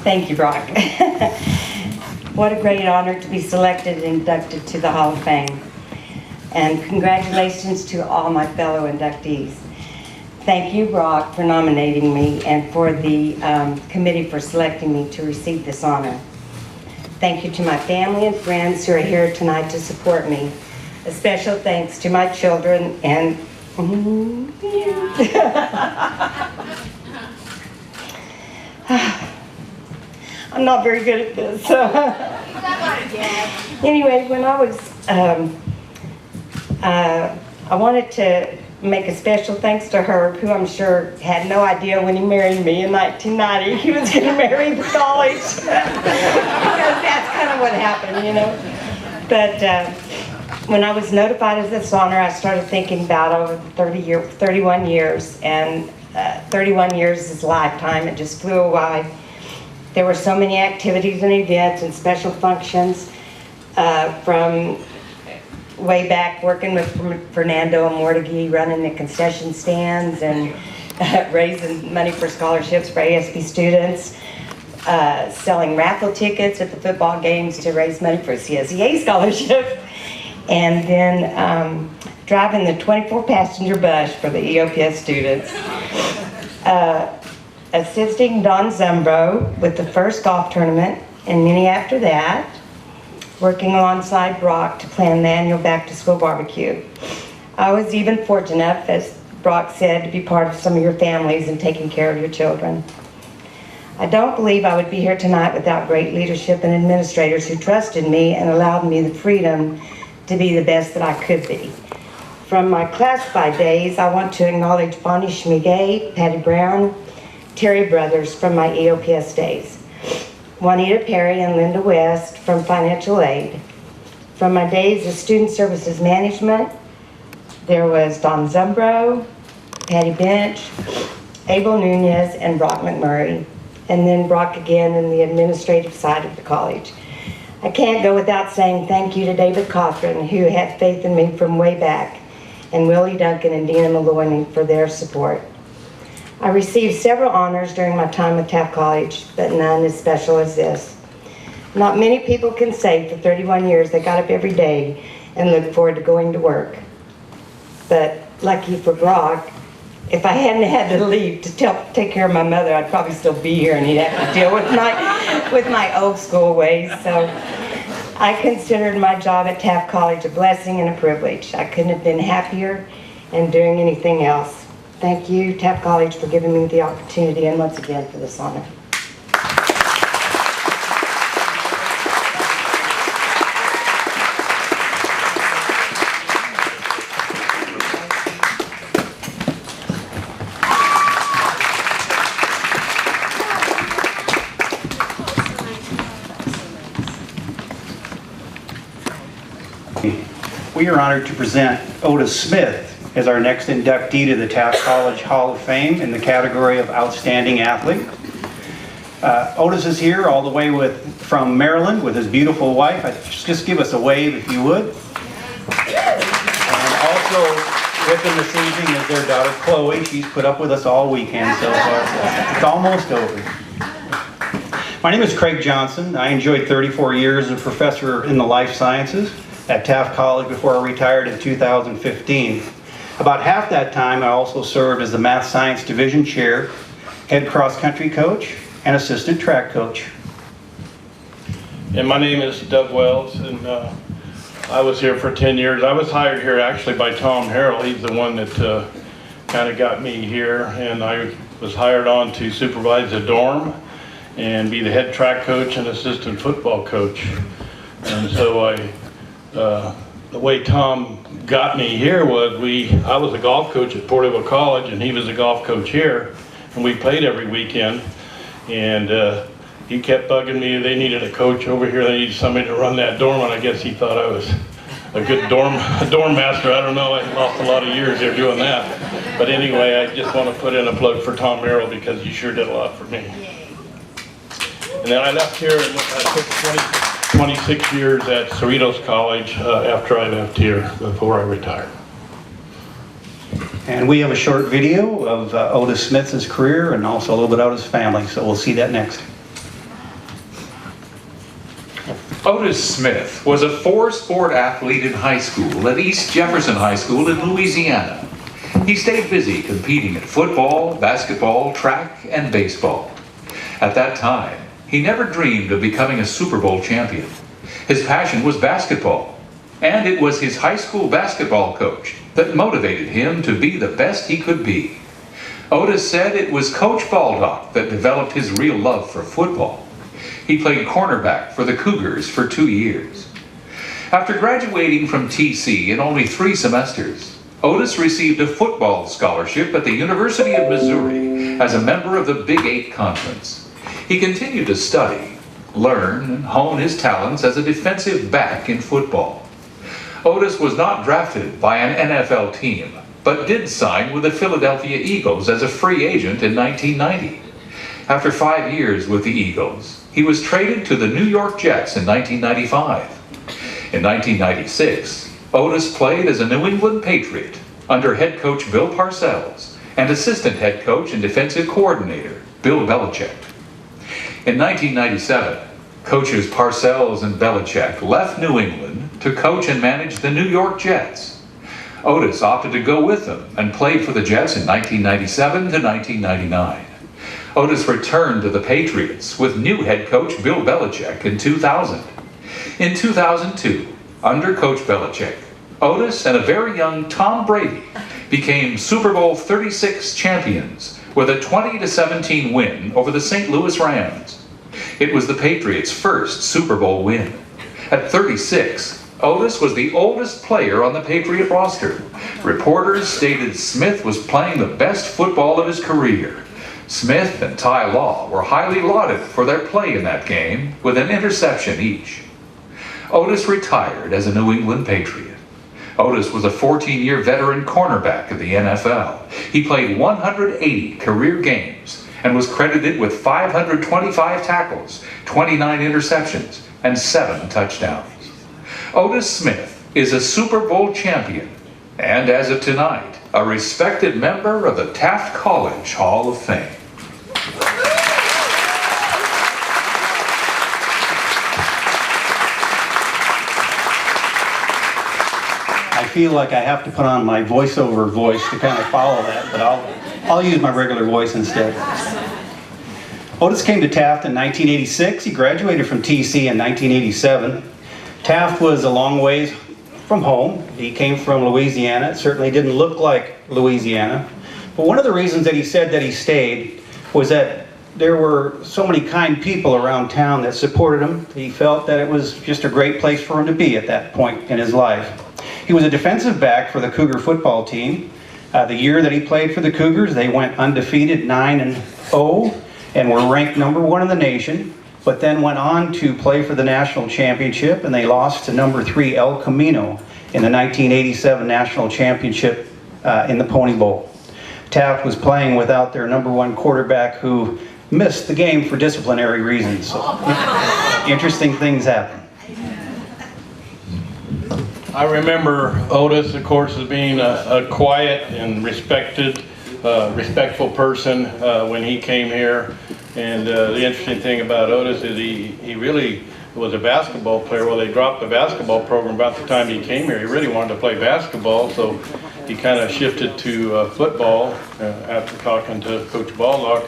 Thank you, Brock. What a great honor to be selected and inducted to the Hall of Fame. And congratulations to all my fellow inductees. Thank you, Brock, for nominating me and for the committee for selecting me to receive this honor. Thank you to my family and friends who are here tonight to support me. A special thanks to my children and I'm not very good at this. Anyway, when I was, I wanted to make a special thanks to Herb, who I'm sure had no idea when he married me in 1990 he was going to marry the college. Because that's kind of what happened, you know. But when I was notified of this honor, I started thinking about over the 31 years, and 31 years is a lifetime. It just flew by. There were so many activities and events and special functions from way back working with Fernando and Mortgage, running the concession stands and raising money for scholarships for ASB students, selling raffle tickets at the football games to raise money for CSEA scholarships, and then driving the 24-passenger bus for the EOPS students. Assisting Don Zumbro with the first golf tournament and many after that, working alongside Brock to plan the annual back-to-school barbecue. I was even fortunate enough, as Brock said, to be part of some of your families and taking care of your children. I don't believe I would be here tonight without great leadership and administrators who trusted me and allowed me the freedom to be the best that I could be. From my classified days, I want to acknowledge Bonnie Schmigay, Patty Brown, Terry Brothers from my EOPS days, Juanita Perry and Linda West from financial aid. From my days as student services management, there was Don Zumbro, Patty Bench, Abel Nunez, and Brock McMurray, and then Brock again in the administrative side of the college. I can't go without saying thank you to David Cochran, who had faith in me from way back, and Willie Duncan and Dina Maloney for their support. I received several honors during my time at Taft College, but none as special as this. Not many people can say for 31 years they got up every day and looked forward to going to work. But lucky for Brock, if I hadn't had to leave to take care of my mother, I'd probably still be here and he'd have to deal with my old school ways. So I considered my job at Taft College a blessing and a privilege. I couldn't have been happier and doing anything else. Thank you, Taft College, for giving me the opportunity and once again for this honor. We are honored to present Otis Smith as our next inductee to the Taft College Hall of Fame in the category of Outstanding Athlete. Otis is here all the way from Maryland with his beautiful wife. Just give us a wave if you would. And also with them this evening is their daughter Chloe. She's put up with us all weekend so far. It's almost over. My name is Craig Johnson. I enjoyed 34 years as a professor in the life sciences at Taft College before I retired in 2015. About half that time, I also served as the Math Science Division Chair, head cross-country coach, and assistant track coach. And my name is Doug Wells, and I was here for 10 years. I was hired here actually by Tom Harrell. He's the one that kind of got me here, and I was hired on to supervise the dorm and be the head track coach and assistant football coach. And so the way Tom got me here was I was a golf coach at Porterville College and he was a golf coach here, and we played every weekend, and he kept bugging me. They needed a coach over here, they needed somebody to run that dorm, and I guess he thought I was a good dorm master. I don't know, I lost a lot of years there doing that. But anyway, I just want to put in a plug for Tom Harrell because he sure did a lot for me. And then I left here and I took 26 years at Cerritos College after I left here, before I retired. And we have a short video of Otis Smith's career and also a little bit about his family, so we'll see that next. Otis Smith was a four-sport athlete in high school at East Jefferson High School in Louisiana. He stayed busy competing in football, basketball, track, and baseball. At that time, he never dreamed of becoming a Super Bowl champion. His passion was basketball, and it was his high school basketball coach that motivated him to be the best he could be. Otis said it was Coach Baldock that developed his real love for football. He played cornerback for the Cougars for 2 years. After graduating from TC in only 3 semesters, Otis received a football scholarship at the University of Missouri as a member of the Big 8 Conference. He continued to study, learn, and hone his talents as a defensive back in football. Otis was not drafted by an NFL team, but did sign with the Philadelphia Eagles as a free agent in 1990. After 5 years with the Eagles, he was traded to the New York Jets in 1995. In 1996, Otis played as a New England Patriot under head coach Bill Parcells and assistant head coach and defensive coordinator Bill Belichick. In 1997, coaches Parcells and Belichick left New England to coach and manage the New York Jets. Otis opted to go with them and played for the Jets in 1997 to 1999. Otis returned to the Patriots with new head coach Bill Belichick in 2000. In 2002, under Coach Belichick, Otis and a very young Tom Brady became Super Bowl 36 champions with a 20-17 win over the St. Louis Rams. It was the Patriots' first Super Bowl win. At 36, Otis was the oldest player on the Patriot roster. Reporters stated Smith was playing the best football of his career. Smith and Ty Law were highly lauded for their play in that game, with an interception each. Otis retired as a New England Patriot. Otis was a 14-year veteran cornerback of the NFL. He played 180 career games and was credited with 525 tackles, 29 interceptions, and 7 touchdowns. Otis Smith is a Super Bowl champion and, as of tonight, a respected member of the Taft College Hall of Fame. I feel like I have to put on my voiceover voice to kind of follow that, but I'll use my regular voice instead. Otis came to Taft in 1986. He graduated from TC in 1987. Taft was a long ways from home. He came from Louisiana. It certainly didn't look like Louisiana. But one of the reasons that he said that he stayed was that there were so many kind people around town that supported him. He felt that it was just a great place for him to be at that point in his life. He was a defensive back for the Cougar football team. The year that he played for the Cougars, they went undefeated 9-0 and were ranked #1 in the nation, but then went on to play for the national championship, and they lost to #3 El Camino in the 1987 national championship in the Pony Bowl. Taft was playing without their #1 quarterback, who missed the game for disciplinary reasons. So, interesting things happen. I remember Otis, of course, as being a quiet and respectful person when he came here. And the interesting thing about Otis is he really was a basketball player. Well, they dropped the basketball program about the time he came here. He really wanted to play basketball, so he kind of shifted to football after talking to Coach Baldock,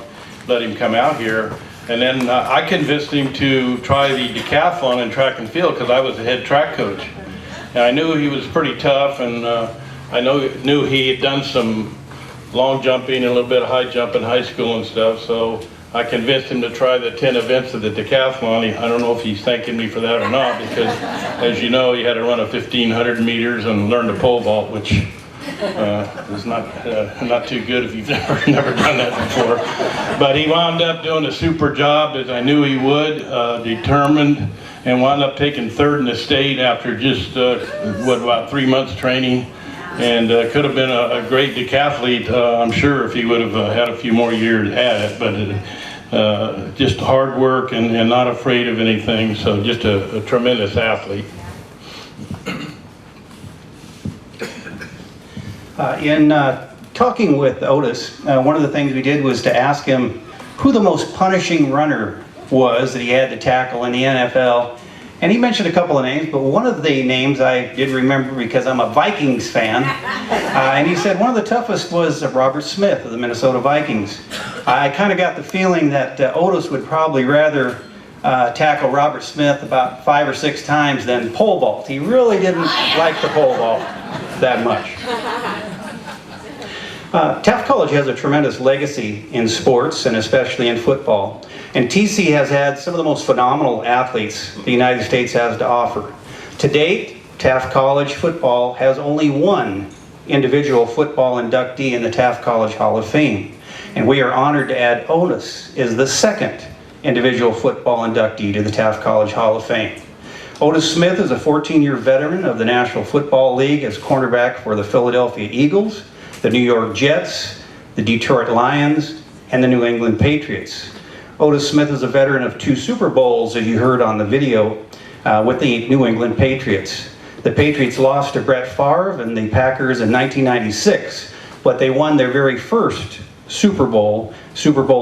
let him come out here. And then I convinced him to try the decathlon and track and field because I was the head track coach. And I knew he was pretty tough, and I knew he had done some long jumping and a little bit of high jump in high school and stuff, so I convinced him to try the 10 events of the decathlon. I don't know if he's thanking me for that or not, because as you know, he had to run a 1,500 meters and learn the pole vault, which is not too good if you've never done that before. But he wound up doing a super job, as I knew he would, determined, and wound up taking 3rd in the state after just, about 3 months training. And could have been a great decathlete, I'm sure, if he would have had a few more years at it. But just hard work and not afraid of anything, so just a tremendous athlete. In talking with Otis, one of the things we did was to ask him who the most punishing runner was that he had to tackle in the NFL. And he mentioned a couple of names, but one of the names I did remember because I'm a Vikings fan. And he said one of the toughest was Robert Smith of the Minnesota Vikings. I kind of got the feeling that Otis would probably rather tackle Robert Smith about 5 or 6 times than pole vault. He really didn't like the pole vault that much. Taft College has a tremendous legacy in sports, and especially in football. And TC has had some of the most phenomenal athletes the United States has to offer. To date, Taft College football has only one individual football inductee in the Taft College Hall of Fame. And we are honored to add Otis as the 2nd individual football inductee to the Taft College Hall of Fame. Otis Smith is a 14-year veteran of the National Football League as cornerback for the Philadelphia Eagles, the New York Jets, the Detroit Lions, and the New England Patriots. Otis Smith is a veteran of 2 Super Bowls, as you heard on the video, with the New England Patriots. The Patriots lost to Brett Favre and the Packers in 1996, but they won their very first Super Bowl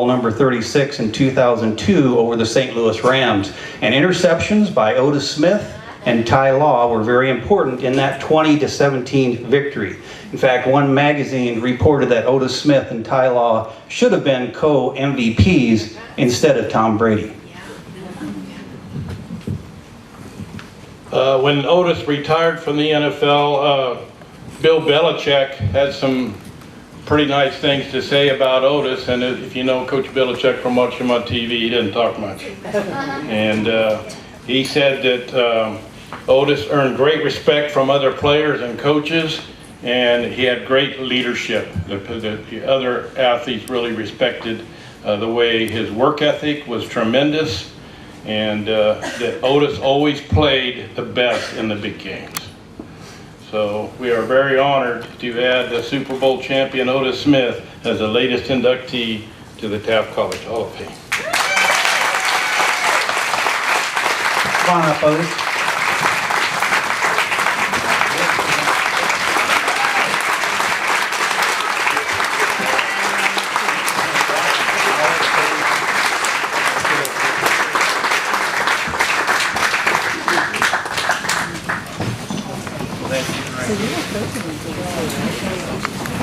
number 36 in 2002 over the St. Louis Rams. And interceptions by Otis Smith and Ty Law were very important in that 20-17 victory. In fact, one magazine reported that Otis Smith and Ty Law should have been co-MVPs instead of Tom Brady. When Otis retired from the NFL, Bill Belichick had some pretty nice things to say about Otis, and if you know Coach Belichick from watching him on TV, he didn't talk much. And he said that Otis earned great respect from other players and coaches, and he had great leadership. The other athletes really respected the way his work ethic was tremendous, and that Otis always played the best in the big games. So we are very honored to add the Super Bowl champion Otis Smith as the latest inductee to the Taft College Hall of Fame. Come on up, Otis.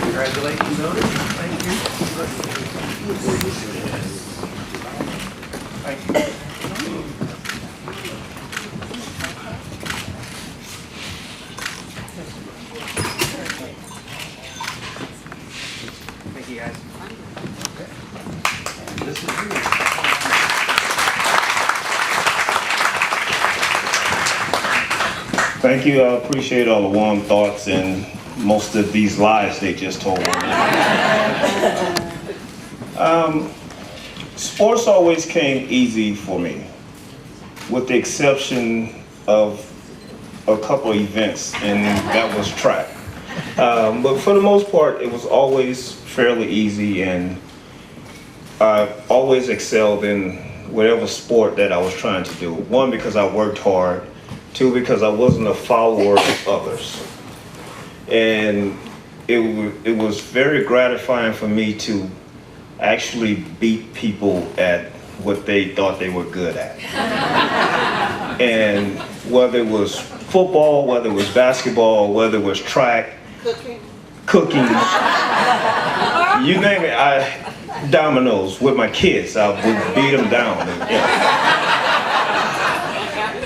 Congratulations, Otis. Thank you. Thank you. Thank you, guys. Okay. This is you. Thank you. I appreciate all the warm thoughts and most of these lies they just told me. Sports always came easy for me, with the exception of a couple of events, and that was track. But for the most part, it was always fairly easy, and I always excelled in whatever sport that I was trying to do. One, because I worked hard. Two, because I wasn't a follower of others. And it was very gratifying for me to actually beat people at what they thought they were good at. And whether it was football, whether it was basketball, whether it was track, cooking, you name it, dominoes with my kids, I would beat them down.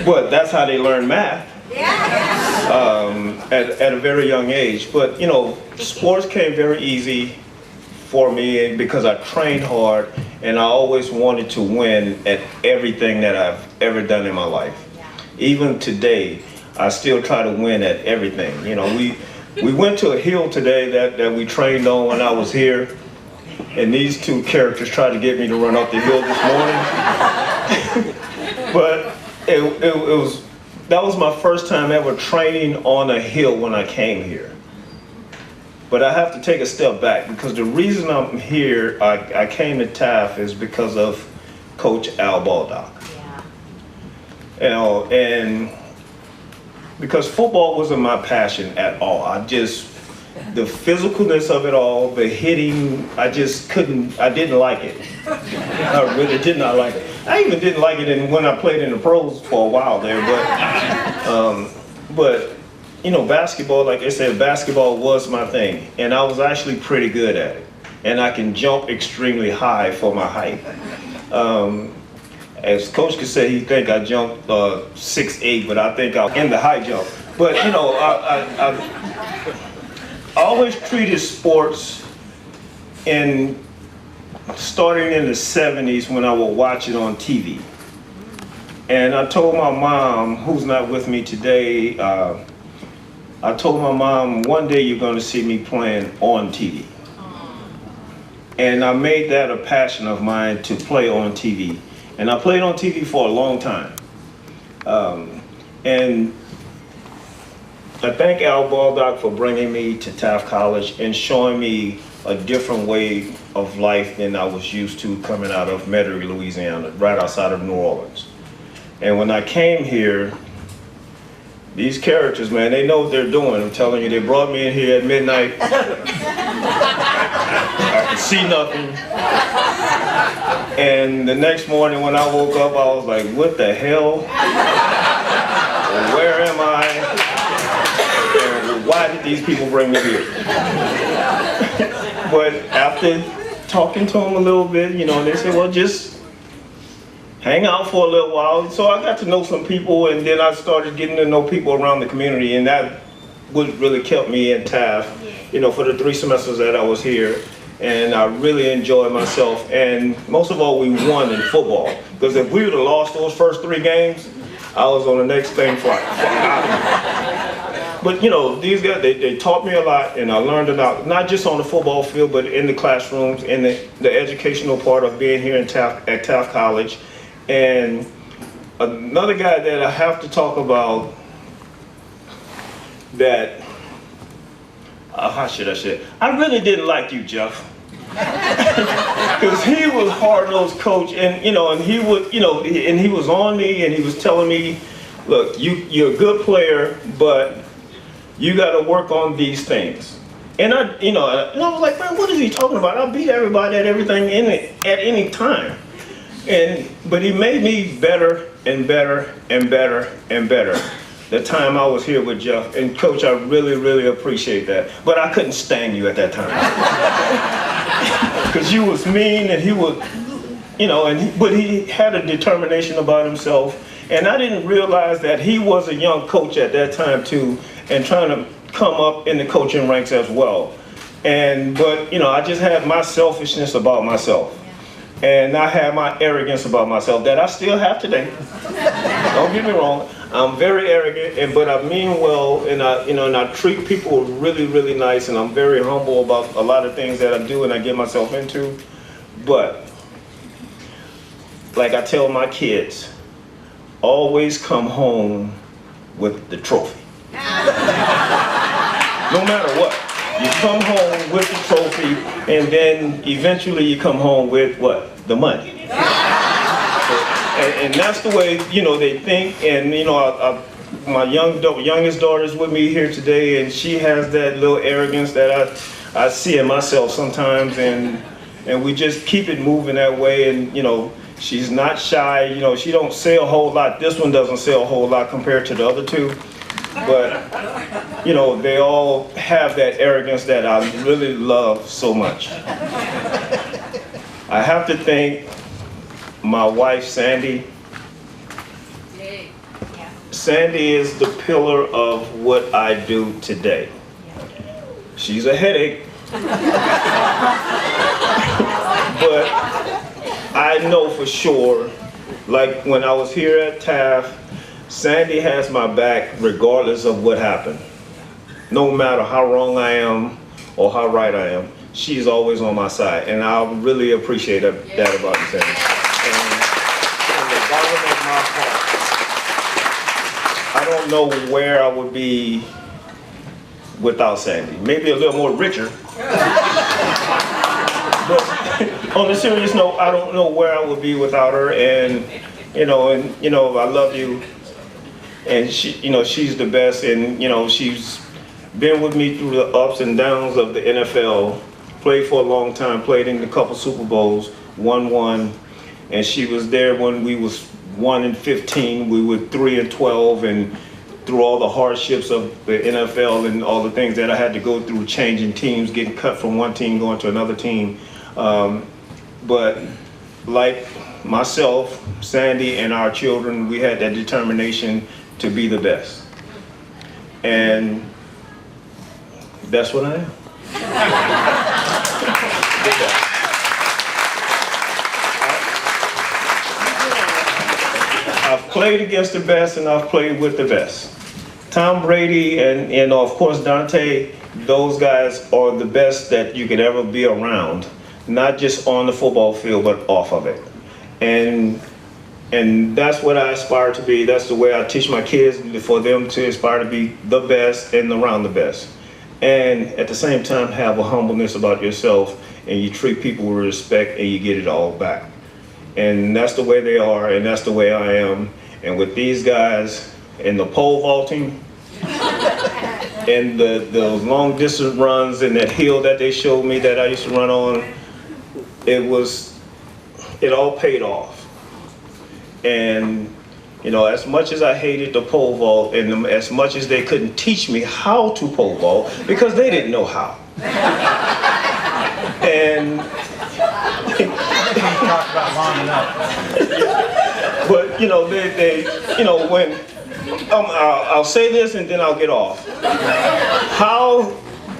But that's how they learn math at a very young age. But you know, sports came very easy for me because I trained hard and I always wanted to win at everything that I've ever done in my life. Even today, I still try to win at everything. You know, we went to a hill today that we trained on when I was here, and these two characters tried to get me to run up the hill this morning. But that was my first time ever training on a hill when I came here. But I have to take a step back because the reason I'm here, I came to Taft is because of Coach Al Baldock. Yeah. You know, and because football wasn't my passion at all. The physicalness of it all, the hitting, I didn't like it. I really did not like it. I even didn't like it when I played in the pros for a while there, but you know, basketball, like I said, basketball was my thing, and I was actually pretty good at it. And I can jump extremely high for my height. As Coach could say, he think I jumped 6'8", but I think I'm in the high jump. But you know, I always treated sports starting in the 70s when I would watch it on TV. And I told my mom, who's not with me today, I told my mom, one day you're going to see me playing on TV. And I made that a passion of mine to play on TV. And I played on TV for a long time. And I thank Al Baldock for bringing me to Taft College and showing me a different way of life than I was used to coming out of Metairie, Louisiana, right outside of New Orleans. And when I came here, these characters, man, they know what they're doing. I'm telling you, they brought me in here at midnight. I could see nothing. And the next morning when I woke up, I was like, what the hell? Where am I? And why did these people bring me here? But after talking to them a little bit, you know, they said, well, just hang out for a little while. So I got to know some people, and then I started getting to know people around the community, and that what really kept me in Taft, you know, for the 3 semesters that I was here. And I really enjoyed myself. And most of all, we won in football. Because if we would have lost those first 3 games, I was on the next thing for But you know, these guys, they taught me a lot, and I learned a lot, not just on the football field, but in the classrooms, in the educational part of being here at Taft College. And another guy that I have to talk about that, how should I say? I really didn't like you, Jeff. Because he was hard-nosed coach, and you know, and he would, you know, and he was on me, and he was telling me, look, you're a good player, but you got to work on these things. And I was like, man, what is he talking about? I'll beat everybody at everything at any time. But he made me better and better and better and better the time I was here with Jeff. And Coach, I really, really appreciate that. But I couldn't stand you at that time. Because you was mean, and he would, you know, but he had a determination about himself. And I didn't realize that he was a young coach at that time too, and trying to come up in the coaching ranks as well. But you know, I just had my selfishness about myself. And I had my arrogance about myself that I still have today. Don't get me wrong, I'm very arrogant, but I mean well, and I treat people really, really nice, and I'm very humble about a lot of things that I do and I get myself into. But like I tell my kids, always come home with the trophy. No matter what, you come home with the trophy, and then eventually you come home with what? The money. And that's the way, you know, they think. And you know, my youngest daughter's with me here today, and she has that little arrogance that I see in myself sometimes, and we just keep it moving that way. And you know, she's not shy. You know, she don't say a whole lot. This one doesn't say a whole lot compared to the other 2. But, you know, they all have that arrogance that I really love so much. I have to thank my wife, Sandy. Sandy is the pillar of what I do today. She's a headache. But I know for sure, like when I was here at Taft, Sandy has my back regardless of what happened. No matter how wrong I am or how right I am, she's always on my side. And I really appreciate that about you, Sandy. And from the bottom of my heart, I don't know where I would be without Sandy. Maybe a little more richer. But on a serious note, I don't know where I would be without her. And I love you. And she, you know, she's the best, and you know, she's been with me through the ups and downs of the NFL. Played for a long time, played in a couple Super Bowls, won one, and she was there when we was 1-15. We were 3-12, and through all the hardships of the NFL and all the things that I had to go through, changing teams, getting cut from one team, going to another team. But like myself, Sandy, and our children, we had that determination to be the best. And that's what I am. I've played against the best, and I've played with the best. Tom Brady and of course Dante, those guys are the best that you could ever be around, not just on the football field, but off of it. And that's what I aspire to be. That's the way I teach my kids, for them to aspire to be the best and around the best. And at the same time, have a humbleness about yourself, and you treat people with respect, and you get it all back. And that's the way they are, and that's the way I am. And with these guys in the pole vaulting, and those long distance runs, and that hill that they showed me that I used to run on, it all paid off. And you know, as much as I hated the pole vault, and as much as they couldn't teach me how to pole vault, because they didn't know how. And talk about long enough. but you know, they when I'll say this and then I'll get off. How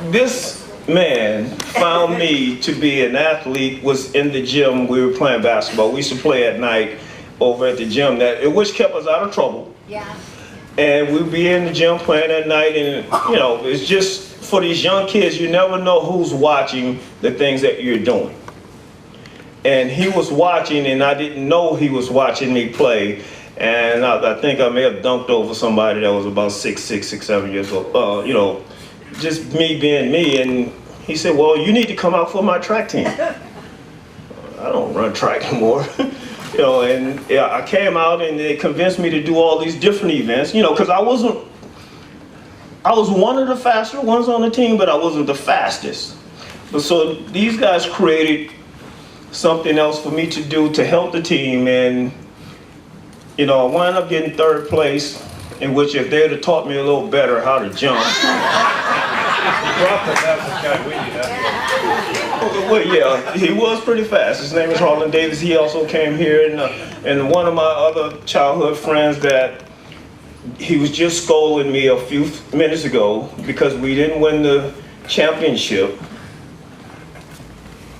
this man found me to be an athlete was in the gym. We were playing basketball. We used to play at night over at the gym, which kept us out of trouble. Yeah. And we'd be in the gym playing at night, and it's just for these young kids, you never know who's watching the things that you're doing. And he was watching, and I didn't know he was watching me play. And I think I may have dunked over somebody that was about 6'6", 6'7" years old. Just me being me. And he said, "Well, you need to come out for my track team." I don't run track anymore. And I came out and they convinced me to do all these different events, because I was one of the faster ones on the team, but I wasn't the fastest. But so these guys created something else for me to do to help the team, and I wound up getting 3rd place, in which if they would have taught me a little better how to jump. Well, yeah, he was pretty fast. His name is Harlan Davis. He also came here, and one of my other childhood friends that he was just scolding me a few minutes ago because we didn't win the championship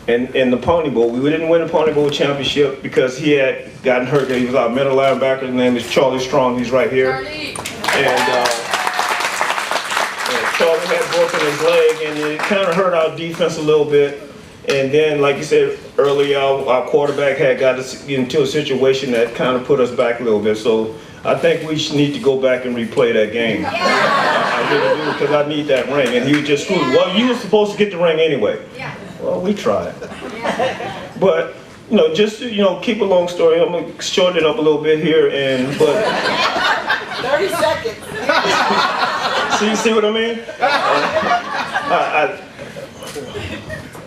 in the Pony Bowl. We didn't win the Pony Bowl championship because he had gotten hurt. He was our middle linebacker. His name is Charlie Strong. He's right here. And Charlie had broken his leg, and it kind of hurt our defense a little bit. And then, like you said earlier, our quarterback had got us into a situation that kind of put us back a little bit. So I think we should need to go back and replay that game. I really do, because I need that ring. And he was just screwed. Well, you were supposed to get the ring anyway. Well, we tried. But, just to, keep a long story, I'm going to shorten it up a little bit here. 30 seconds. See what I mean?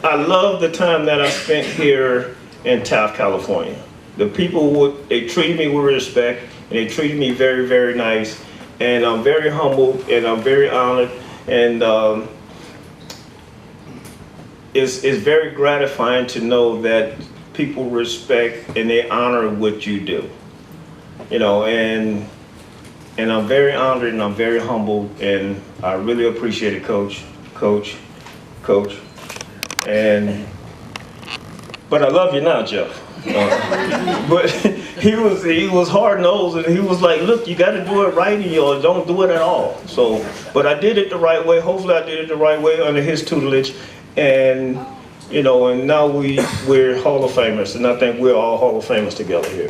I love the time that I spent here in Taft, California. The people, they treated me with respect, and they treated me very, very nice. And I'm very humbled, and I'm very honored, and it's very gratifying to know that people respect and they honor what you do. And I'm very honored and I'm very humbled, and I really appreciate it, Coach. But I love you now, Jeff. But he was hard-nosed, and he was like, "Look, you got to do it right, or don't do it at all." So, but I did it the right way. Hopefully, I did it the right way under his tutelage, and and now we're Hall of Famers, and I think we're all Hall of Famers together here.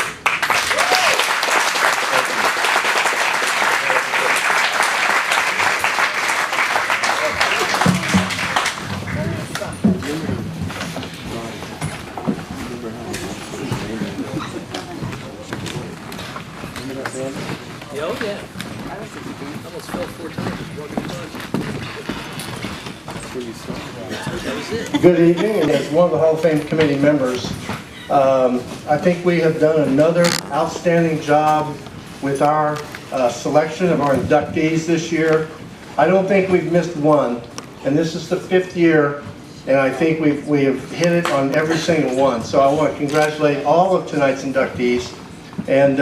Good evening, and as one of the Hall of Fame committee members, I think we have done another outstanding job with our selection of our inductees this year. I don't think we've missed one, and this is the 5th year, and I think we have hit it on every single one. So I want to congratulate all of tonight's inductees. And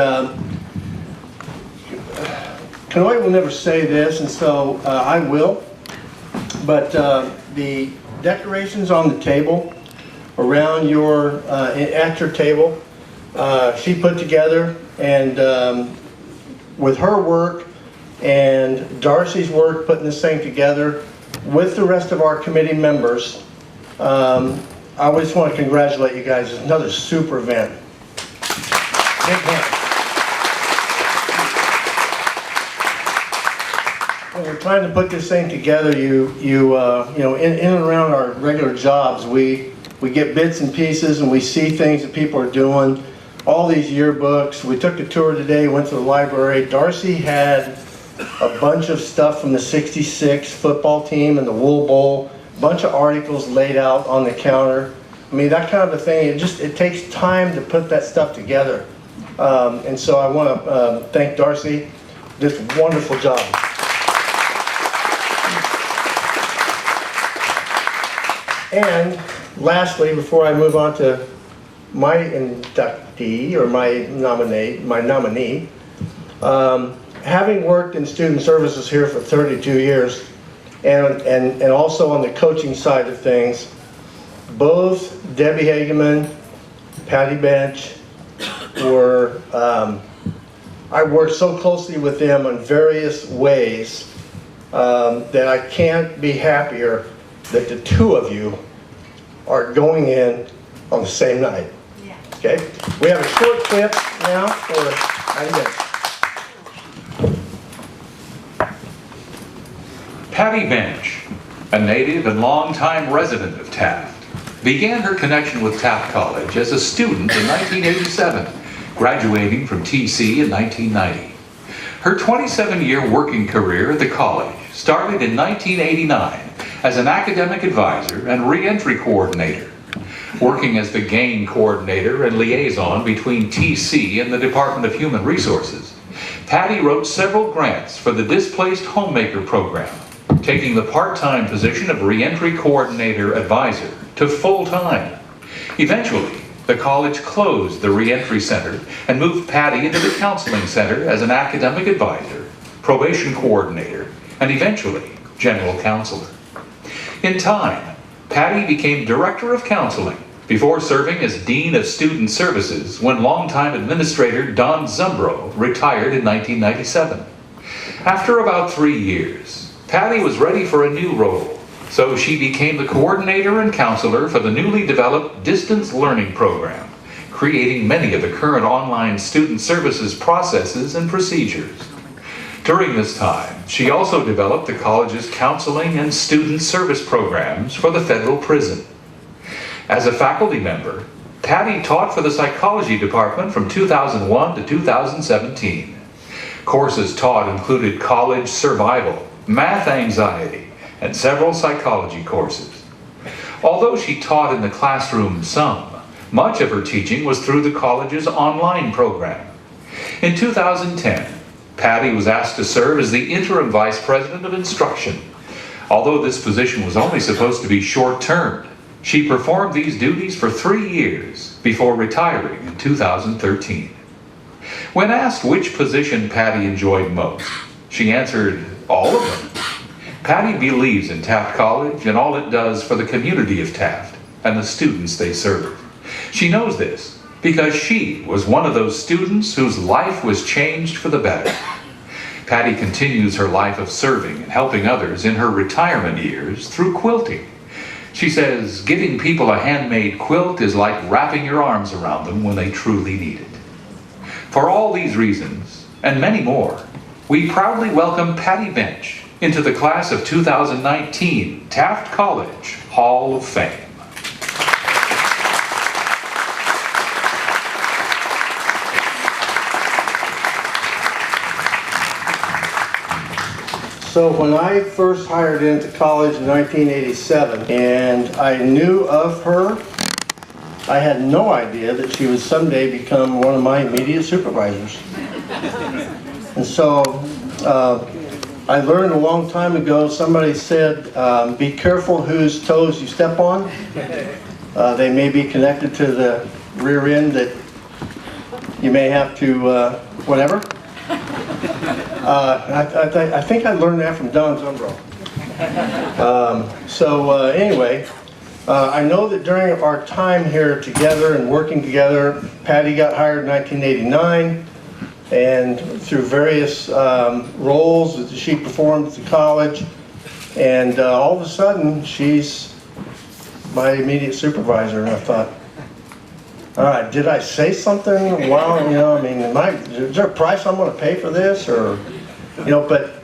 Kanoy will never say this, and so I will, but the decorations on the table around at your table, she put together, and with her work and Darcy's work putting this thing together with the rest of our committee members, I just want to congratulate you guys. It's another super event. Big event. When we're trying to put this thing together, in and around our regular jobs, we get bits and pieces, and we see things that people are doing. All these yearbooks. We took a tour today, went to the library. Darcy had a bunch of stuff from the '66 football team and the Wool Bowl, a bunch of articles laid out on the counter. I mean, that kind of a thing, it takes time to put that stuff together. And so I want to thank Darcy. Just wonderful job. And lastly, before I move on to my inductee, or my nominee, having worked in student services here for 32 years and also on the coaching side of things, both Debbie Hageman, Patty Bench were, I worked so closely with them in various ways that I can't be happier that the two of you are going in on the same night. Yeah. Okay? We have a short clip now for Patty Bench. Patty Bench, a native and longtime resident of Taft, began her connection with Taft College as a student in 1987, graduating from TC in 1990. Her 27-year working career at the college started in 1989 as an academic advisor and re-entry coordinator, working as the gain coordinator and liaison between TC and the Department of Human Resources. Patty wrote several grants for the Displaced Homemaker program, taking the part-time position of re-entry coordinator advisor to full-time. Eventually, the college closed the re-entry center and moved Patty into the counseling center as an academic advisor, probation coordinator, and eventually general counselor. In time, Patty became director of counseling before serving as dean of student services when longtime administrator Don Zumbro retired in 1997. After about 3 years, Patty was ready for a new role, so she became the coordinator and counselor for the newly developed distance learning program, creating many of the current online student services processes and procedures. During this time, she also developed the college's counseling and student service programs for the federal prison. As a faculty member, Patty taught for the psychology department from 2001 to 2017. Courses taught included college survival, math anxiety, and several psychology courses. Although she taught in the classroom some, much of her teaching was through the college's online program. In 2010, Patty was asked to serve as the interim vice president of instruction. Although this position was only supposed to be short-term, she performed these duties for 3 years before retiring in 2013. When asked which position Patty enjoyed most, she answered, all of them. Patty believes in Taft College and all it does for the community of Taft and the students they serve. She knows this because she was one of those students whose life was changed for the better. Patty continues her life of serving and helping others in her retirement years through quilting. She says giving people a handmade quilt is like wrapping your arms around them when they truly need it. For all these reasons, and many more, we proudly welcome Patty Bench into the class of 2019 Taft College Hall of Fame. So when I first hired into college in 1987 and I knew of her, I had no idea that she would someday become one of my immediate supervisors. And so I learned a long time ago, somebody said, be careful whose toes you step on. They may be connected to the rear end that you may have to, whatever. I think I learned that from Don Zumbro. Anyway, I know that during our time here together and working together, Patty got hired in 1989, and through various roles that she performed at the college, and all of a sudden she's my immediate supervisor, and I thought, all right, did I say something? Wow, you know, I mean, is there a price I'm going to pay for this, or, you know? But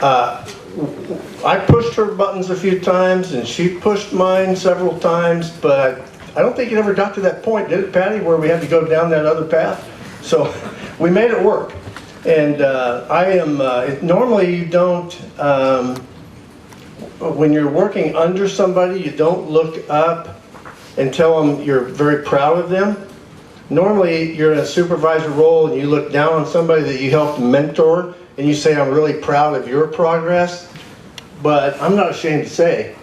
I pushed her buttons a few times, and she pushed mine several times. But I don't think it ever got to that point, did it, Patty, where we had to go down that other path? So we made it work. And I am normally you don't. When you're working under somebody, you don't look up and tell them you're very proud of them. Normally, you're in a supervisor role and you look down on somebody that you helped mentor and you say, I'm really proud of your progress. But I'm not ashamed to say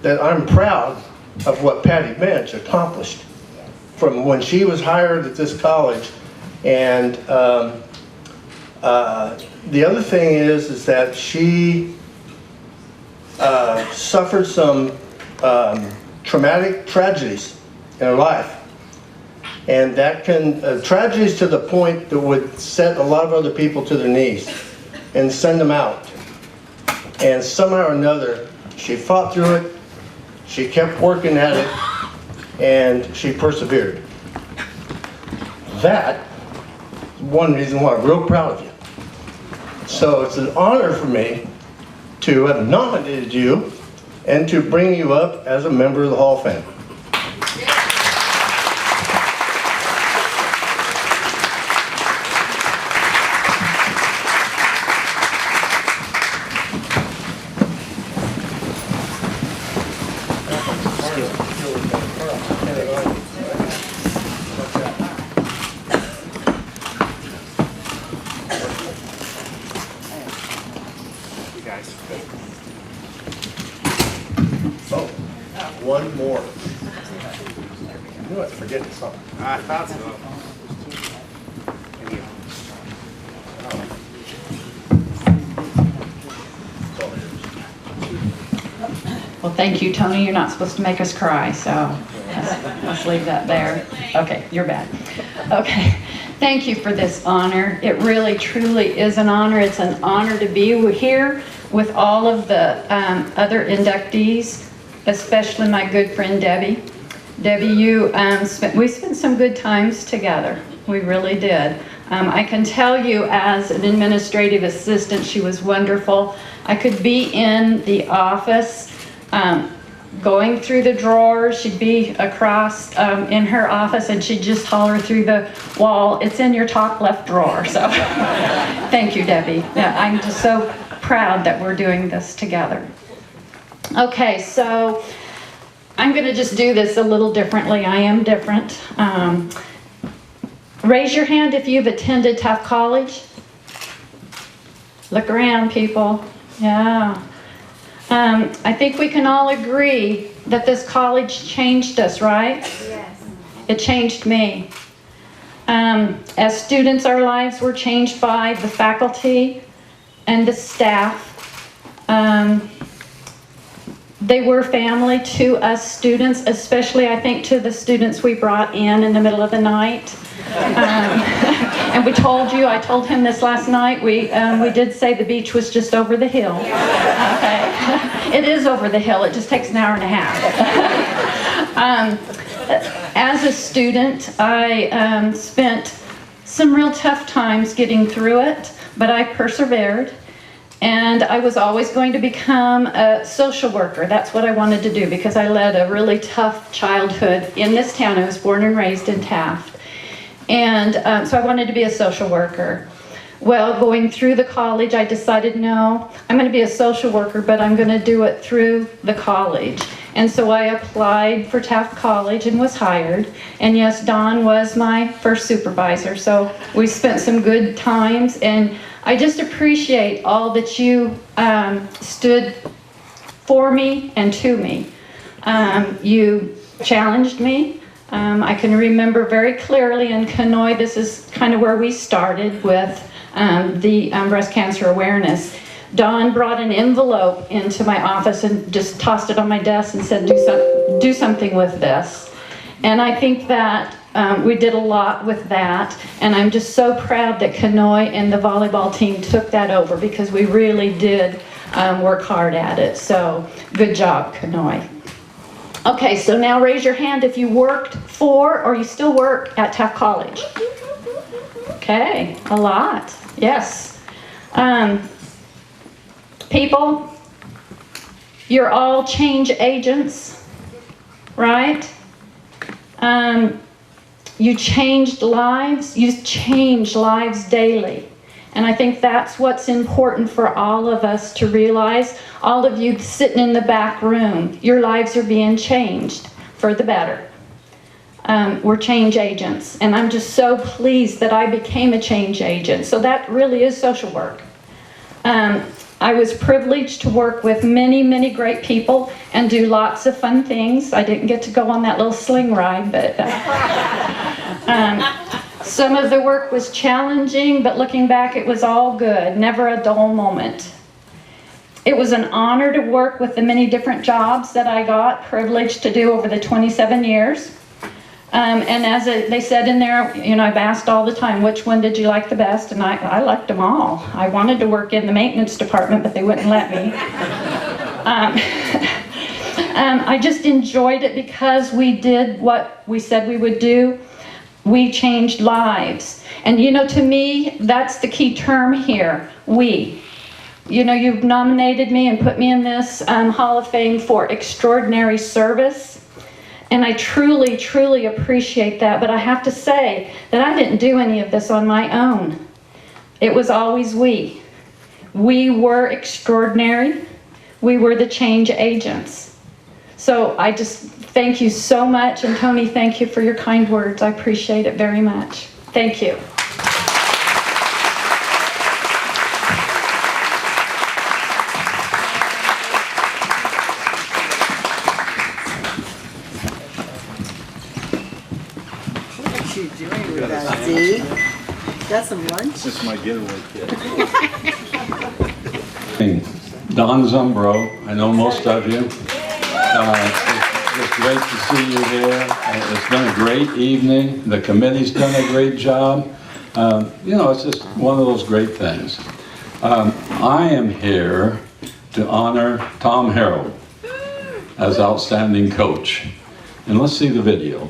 that I'm proud of what Patty Bench accomplished from when she was hired at this college. And The other thing is that she suffered some traumatic tragedies in her life. And that can, tragedies to the point that would set a lot of other people to their knees and send them out. And somehow or another, she fought through it, she kept working at it, and she persevered. That is one reason why I'm real proud of you. So it's an honor for me to have nominated you and to bring you up as a member of the Hall of Fame. One more. I knew I was forgetting something. I thought so. Well, thank you, Tony. You're not supposed to make us cry, so let's leave that there. Okay, you're bad. Okay, thank you for this honor. It really, truly is an honor. It's an honor to be here with all of the other inductees, especially my good friend Debbie. Debbie, we spent some good times together. We really did. I can tell you as an administrative assistant, she was wonderful. I could be in the office going through the drawers. She'd be across in her office and she'd just holler through the wall, "It's in your top left drawer." So thank you, Debbie. Yeah, I'm just so proud that we're doing this together. Okay, so I'm going to just do this a little differently. I am different. Raise your hand if you've attended Taft College. Look around, people. Yeah. I think we can all agree that this college changed us, right? Yes. It changed me. As students, our lives were changed by the faculty and the staff. They were family to us students, especially I think to the students we brought in the middle of the night. And we told you, I told him this last night, we did say the beach was just over the hill. Okay. It is over the hill, it just takes an hour and a half. As a student, I spent some real tough times getting through it, but I persevered. And I was always going to become a social worker. That's what I wanted to do because I led a really tough childhood in this town. I was born and raised in Taft. And so I wanted to be a social worker. Well, going through the college, I decided, no, I'm going to be a social worker, but I'm going to do it through the college. And so I applied for Taft College and was hired. And yes, Don was my first supervisor. So we spent some good times. And I just appreciate all that you stood for me and to me. You challenged me. I can remember very clearly in Kenoi, this is kind of where we started with the breast cancer awareness. Dawn brought an envelope into my office and just tossed it on my desk and said, do something with this. And I think that we did a lot with that, and I'm just so proud that Kenoi and the volleyball team took that over because we really did work hard at it. So good job, Kenoi. Okay, so now raise your hand if you worked for or you still work at Taft College. Okay, a lot, yes. People, you're all change agents, right? You changed lives, you change lives daily. And I think that's what's important for all of us to realize. All of you sitting in the back room, your lives are being changed for the better. We're change agents. And I'm just so pleased that I became a change agent. So that really is social work. I was privileged to work with many, many great people and do lots of fun things. I didn't get to go on that little sling ride, but Some of the work was challenging, but looking back, it was all good, never a dull moment. It was an honor to work with the many different jobs that I got privileged to do over the 27 years. And as they said in there, you know, I've asked all the time, which one did you like the best? And I liked them all. I wanted to work in the maintenance department, but they wouldn't let me. I just enjoyed it because we did what we said we would do. We changed lives. And you know, to me, that's the key term here, we. You know, you've nominated me and put me in this Hall of Fame for extraordinary service. And I truly, truly appreciate that. But I have to say that I didn't do any of this on my own. It was always we. We were extraordinary. We were the change agents. So I just thank you so much. And Tony, thank you for your kind words. I appreciate it very much. Thank you. What are you doing with that, Z? Got some lunch? This is my getaway kit. Don Zumbro, I know most of you. It's great to see you here. It's been a great evening. The committee's done a great job. You know, it's just one of those great things. I am here to honor Tom Harrell as outstanding coach. And let's see the video.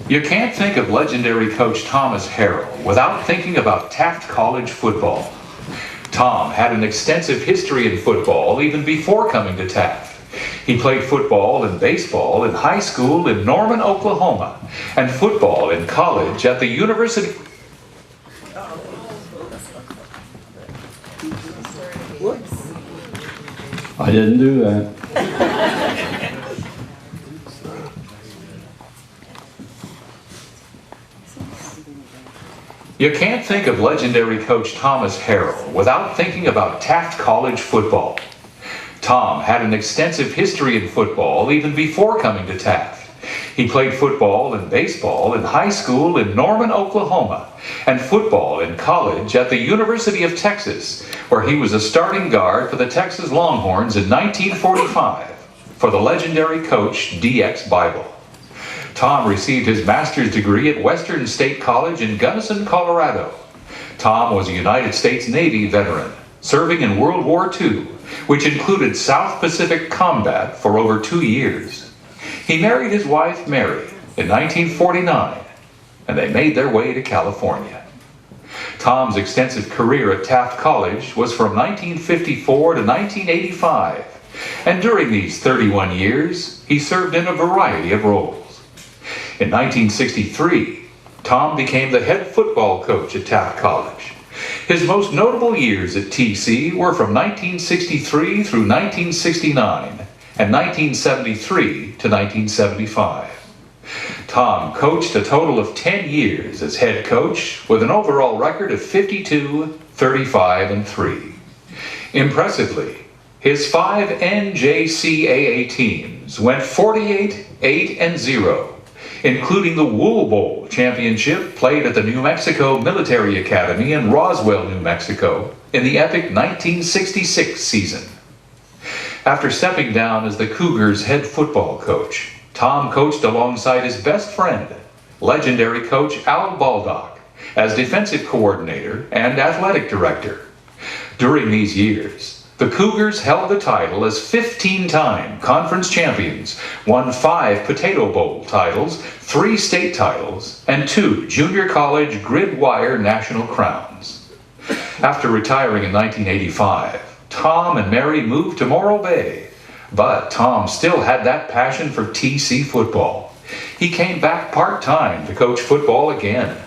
You can't think of legendary coach Thomas Harrell without thinking about Taft College football. Tom had an extensive history in football even before coming to Taft. He played football and baseball in high school in Norman, Oklahoma, and football in college at the University. I didn't do that. You can't think of legendary coach Thomas Harrell without thinking about Taft College football. Tom had an extensive history in football even before coming to Taft. He played football and baseball in high school in Norman, Oklahoma, and football in college at the University of Texas, where he was a starting guard for the Texas Longhorns in 1945 for the legendary coach D.X. Bible. Tom received his master's degree at Western State College in Gunnison, Colorado. Tom was a United States Navy veteran, serving in World War II, which included South Pacific combat for over 2 years. He married his wife, Mary, in 1949, and they made their way to California. Tom's extensive career at Taft College was from 1954 to 1985, and during these 31 years, he served in a variety of roles. In 1963, Tom became the head football coach at Taft College. His most notable years at TC were from 1963 through 1969 and 1973 to 1975. Tom coached a total of 10 years as head coach with an overall record of 52, 35, and 3. Impressively, his 5 NJCAA teams went 48, 8, and 0, including the Wool Bowl championship played at the New Mexico Military Academy in Roswell, New Mexico in the epic 1966 season. After stepping down as the Cougars' head football coach, Tom coached alongside his best friend, legendary coach Al Baldock, as defensive coordinator and athletic director. During these years, the Cougars held the title as 15-time conference champions, won 5 Potato Bowl titles, 3 state titles, and 2 junior college grid wire national crowns. After retiring in 1985, Tom and Mary moved to Morro Bay, but Tom still had that passion for TC football. He came back part-time to coach football again.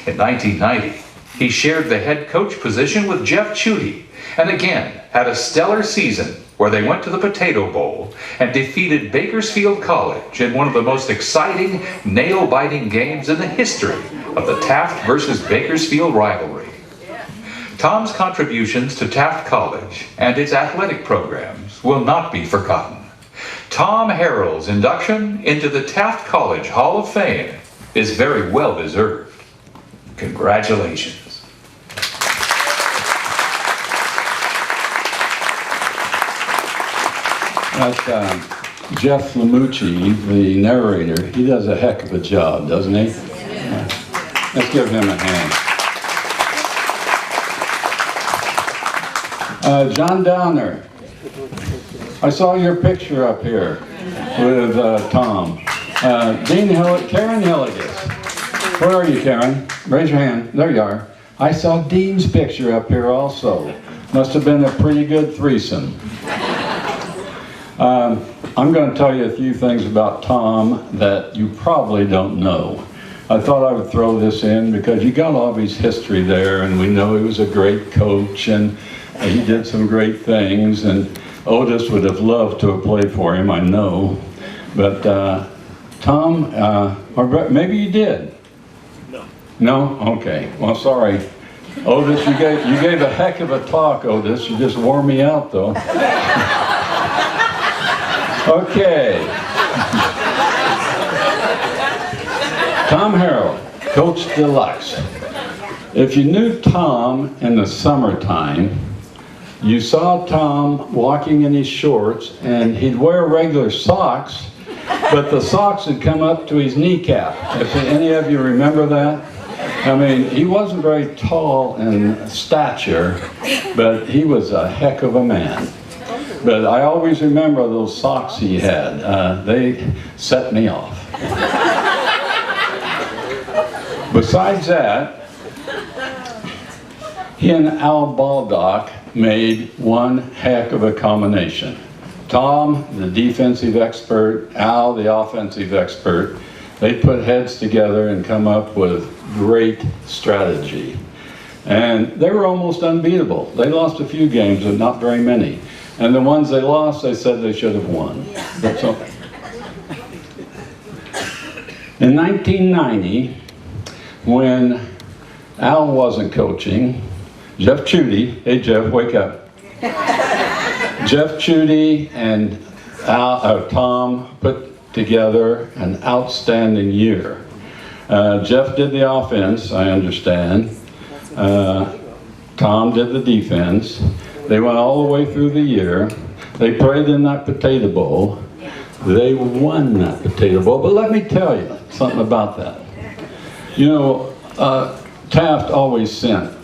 In 1990, he shared the head coach position with Jeff Chudy, and again had a stellar season where they went to the Potato Bowl and defeated Bakersfield College in one of the most exciting, nail-biting games in the history of the Taft versus Bakersfield rivalry. Tom's contributions to Taft College and its athletic programs will not be forgotten. Tom Harrell's induction into the Taft College Hall of Fame is very well deserved. Congratulations. That's Jeff Lamucci, the narrator. He does a heck of a job, doesn't he? Let's give him a hand. John Downer, I saw your picture up here with Tom. Karen Hilligus. Where are you, Karen? Raise your hand. There you are. I saw Dean's picture up here also. Must have been a pretty good threesome. I'm going to tell you a few things about Tom that you probably don't know. I thought I would throw this in because you got all of his history there, and we know he was a great coach and he did some great things, and Otis would have loved to have played for him, I know. But Tom, or maybe you did? No. No? Okay. Well, sorry. Otis, you gave a heck of a talk, Otis. You just wore me out, though. Okay. Tom Harrell, Coach Deluxe. If you knew Tom in the summertime, you saw Tom walking in his shorts, and he'd wear regular socks, but the socks would come up to his kneecap. If any of you remember that? I mean, he wasn't very tall in stature, but he was a heck of a man. But I always remember those socks he had. They set me off. Besides that, he and Al Baldock made one heck of a combination. Tom, the defensive expert, Al, the offensive expert, they put heads together and come up with great strategy. And they were almost unbeatable. They lost a few games, but not very many. And the ones they lost, they said they should have won. That's okay. In 1990, when Al wasn't coaching, Jeff Chudy, hey Jeff, wake up. Jeff Chudy and Tom put together an outstanding year. Jeff did the offense, I understand. Tom did the defense. They went all the way through the year. They played in that Potato Bowl. They won that Potato Bowl. But let me tell you something about that. You know, Taft always sent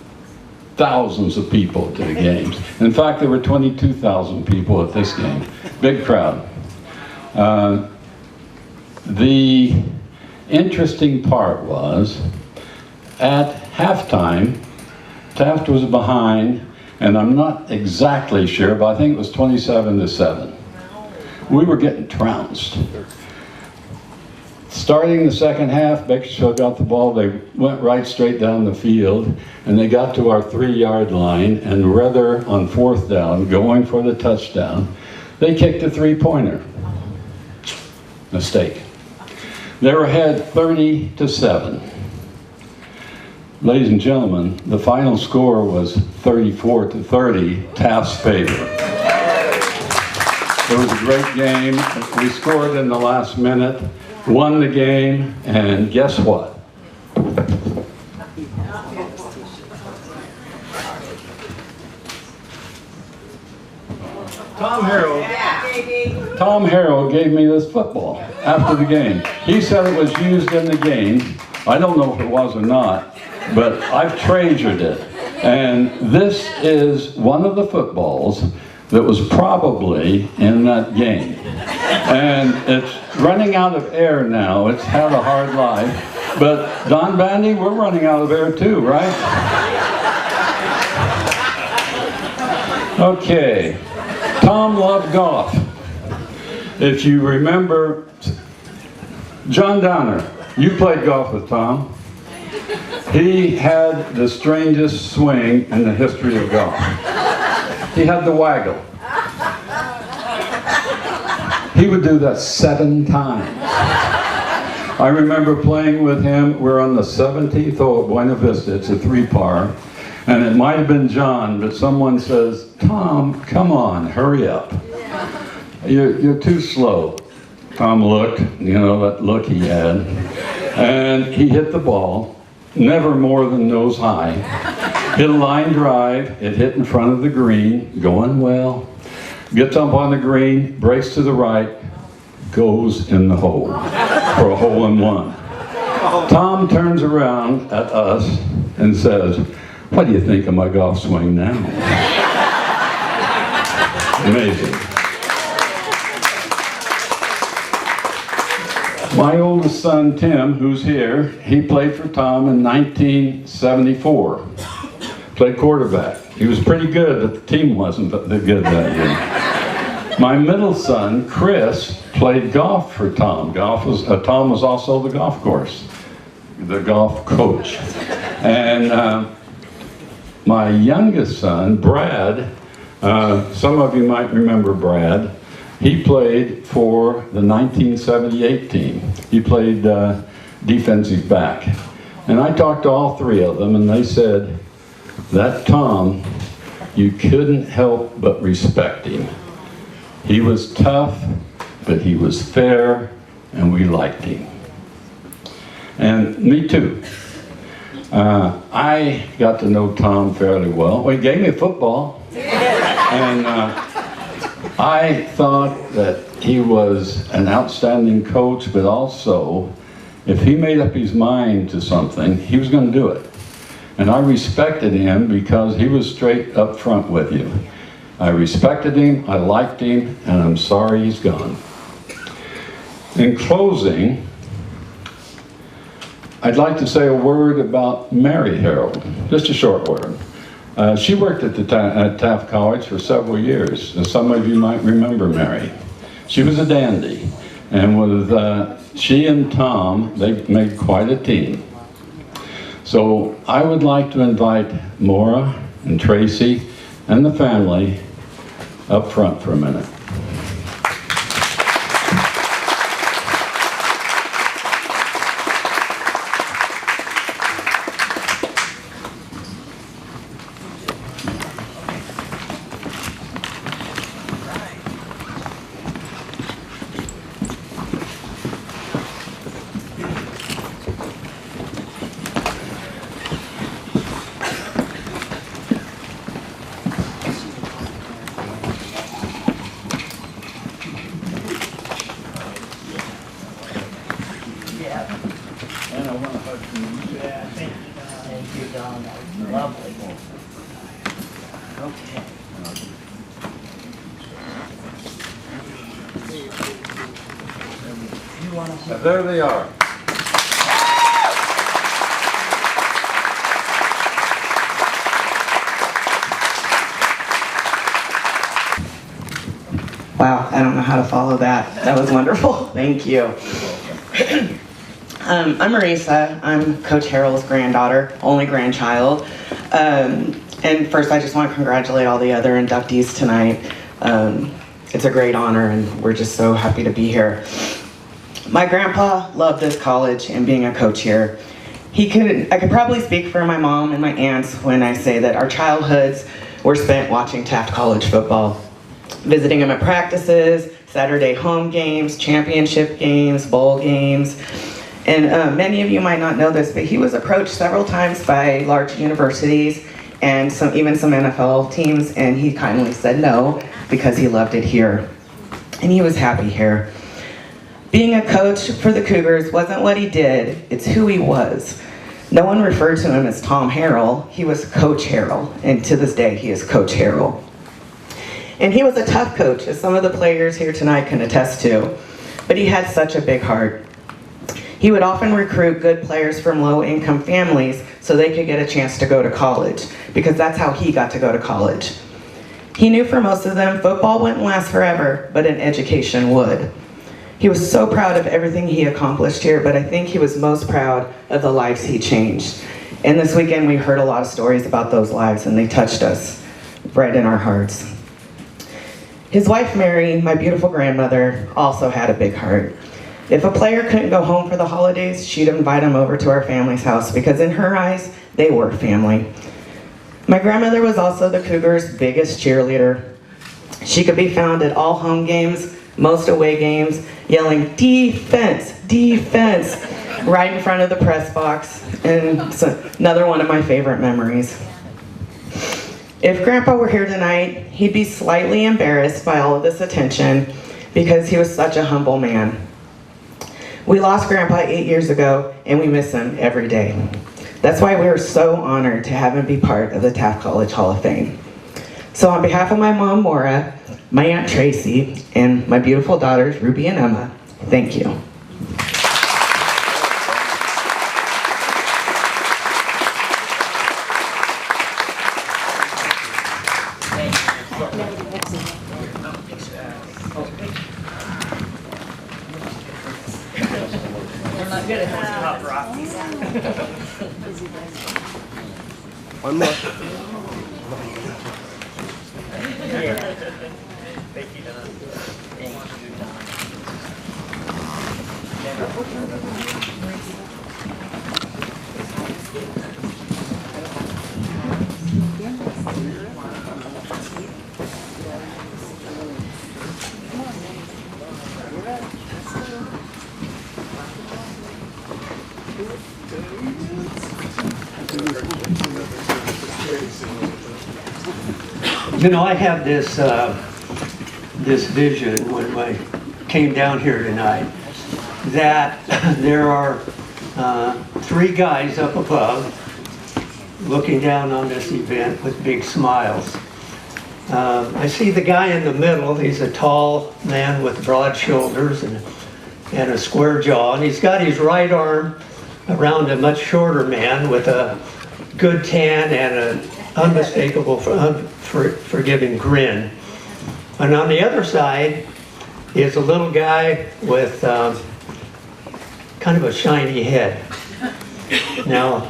thousands of people to the games. In fact, there were 22,000 people at this game. Big crowd. The interesting part was, at halftime, Taft was behind, and I'm not exactly sure, but I think it was 27-7. We were getting trounced. Starting the second half, Bakersfield got the ball, they went right straight down the field, and they got to our 3-yard line, and rather on 4th down, going for the touchdown, they kicked a 3-pointer. Mistake. They were ahead 30-7. Ladies and gentlemen, the final score was 34-30, Taft's favor. It was a great game. We scored in the last minute, won the game, and guess what? Tom Harrell gave me this football after the game. He said it was used in the game. I don't know if it was or not, but I've treasured it. And this is one of the footballs that was probably in that game. And it's running out of air now. It's had a hard life. But Don Bandy, we're running out of air too, right? Okay. Tom loved golf. If you remember, John Downer, you played golf with Tom. He had the strangest swing in the history of golf. He had the waggle. He would do that 7 times. I remember playing with him. We're on the 17th hole at Buena Vista. It's a 3-par. And it might have been John, but someone says, Tom, come on, hurry up. You're too slow. Tom looked, you know, that look he had. And he hit the ball, never more than nose high. Hit a line drive, it hit in front of the green, going well. Gets up on the green, breaks to the right, goes in the hole for a hole-in-one. Tom turns around at us and says, what do you think of my golf swing now? Amazing. My oldest son, Tim, who's here, he played for Tom in 1974. Played quarterback. He was pretty good, but the team wasn't that good that year. My middle son, Chris, played golf for Tom. Tom was also the golf course, the golf coach. And my youngest son, Brad, some of you might remember Brad. He played for the 1978 team. He played defensive back. And I talked to all three of them, and they said, that Tom, you couldn't help but respect him. He was tough, but he was fair, and we liked him. And me too. I got to know Tom fairly well. Well, he gave me a football. And I thought that he was an outstanding coach, but also, if he made up his mind to something, he was going to do it. And I respected him because he was straight up front with you. I respected him, I liked him, and I'm sorry he's gone. In closing, I'd like to say a word about Mary Harold, just a short word. She worked at Taft College for several years, and some of you might remember Mary. She was a dandy, and with she and Tom, they made quite a team. So I would like to invite Maura and Tracy and the family up front for a minute. And I want to hug you. Yeah, thank you, Don. That was lovely. Okay. You want to? There they are. Wow, I don't know how to follow that. That was wonderful. Thank you. I'm Marisa. I'm Coach Harold's granddaughter, only grandchild. And first, I just want to congratulate all the other inductees tonight. It's a great honor, and we're just so happy to be here. My grandpa loved this college and being a coach here. I could probably speak for my mom and my aunts when I say that our childhoods were spent watching Taft College football, visiting him at practices, Saturday home games, championship games, bowl games. And many of you might not know this, but he was approached several times by large universities and even some NFL teams, and he kindly said no because he loved it here. And he was happy here. Being a coach for the Cougars wasn't what he did, it's who he was. No one referred to him as Tom Harrell, he was Coach Harrell, and to this day he is Coach Harrell. And he was a tough coach, as some of the players here tonight can attest to, but he had such a big heart. He would often recruit good players from low-income families so they could get a chance to go to college, because that's how he got to go to college. He knew for most of them, football wouldn't last forever, but an education would. He was so proud of everything he accomplished here, but I think he was most proud of the lives he changed. And this weekend we heard a lot of stories about those lives, and they touched us right in our hearts. His wife, Mary, my beautiful grandmother, also had a big heart. If a player couldn't go home for the holidays, she'd invite them over to our family's house because in her eyes, they were family. My grandmother was also the Cougars' biggest cheerleader. She could be found at all home games, most away games, yelling, "Defense, defense," right in front of the press box, and it's another one of my favorite memories. If Grandpa were here tonight, he'd be slightly embarrassed by all of this attention because he was such a humble man. We lost Grandpa 8 years ago, and we miss him every day. That's why we are so honored to have him be part of the Taft College Hall of Fame. So on behalf of my mom, Maura, my Aunt Tracy, and my beautiful daughters, Ruby and Emma, thank you. One more. You know, I have this this vision when I came down here tonight that there are 3 guys up above looking down on this event with big smiles. I see the guy in the middle. He's a tall man with broad shoulders and a square jaw, and he's got his right arm around a much shorter man with a good tan and an unmistakable forgiving grin. And on the other side is a little guy with kind of a shiny head. Now,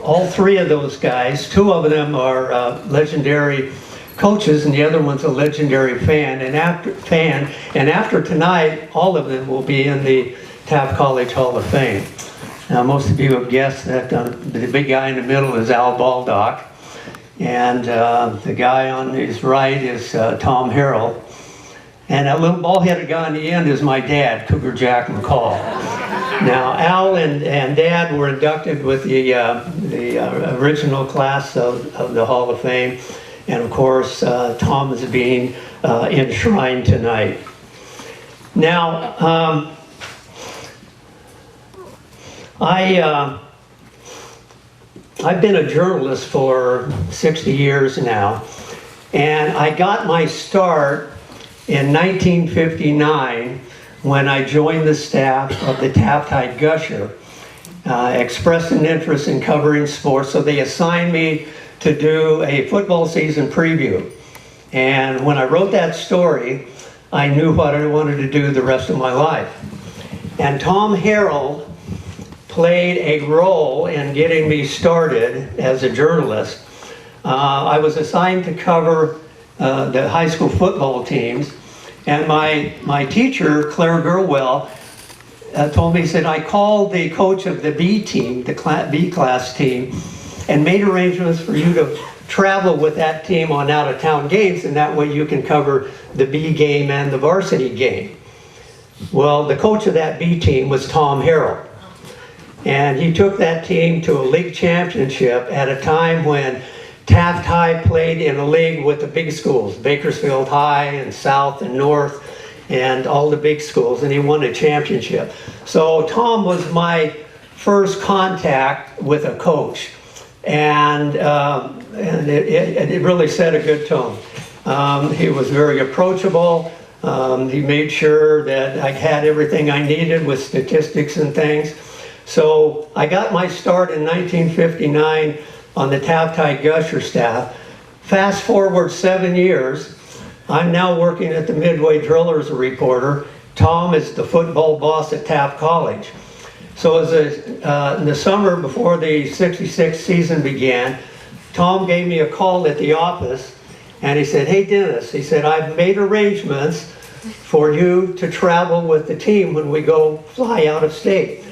all 3 of those guys, 2 of them are legendary coaches and the other one's a legendary fan. And after tonight, all of them will be in the Taft College Hall of Fame. Now, most of you have guessed that the big guy in the middle is Al Baldock. And the guy on his right is Tom Harrell. And that little ball-headed guy on the end is my dad, Cougar Jack McCall. Now, Al and Dad were inducted with the original class of the Hall of Fame. And of course, Tom is being enshrined tonight. Now, I've been a journalist for 60 years now, and I got my start in 1959 when I joined the staff of the Taft High Gusher, expressed an interest in covering sports, so they assigned me to do a football season preview. And when I wrote that story, I knew what I wanted to do the rest of my life. And Tom Harrell played a role in getting me started as a journalist. I was assigned to cover the high school football teams, and my teacher, Claire Gurwell, told me, said, I called the coach of the B team, the B class team, and made arrangements for you to travel with that team on out-of-town games, and that way you can cover the B game and the varsity game. Well, the coach of that B team was Tom Harrell. And he took that team to a league championship at a time when Taft High played in a league with the big schools, Bakersfield High and South and North and all the big schools, and he won a championship. So Tom was my first contact with a coach, and it really set a good tone. He was very approachable. He made sure that I had everything I needed with statistics and things. So I got my start in 1959 on the Taft High Gusher staff. Fast forward 7 years, I'm now working at the Midway Driller as a reporter. Tom is the football boss at Taft College. So in the summer before the '66 season began, Tom gave me a call at the office and he said, hey Dennis, he said, I've made arrangements for you to travel with the team when we go fly out of state.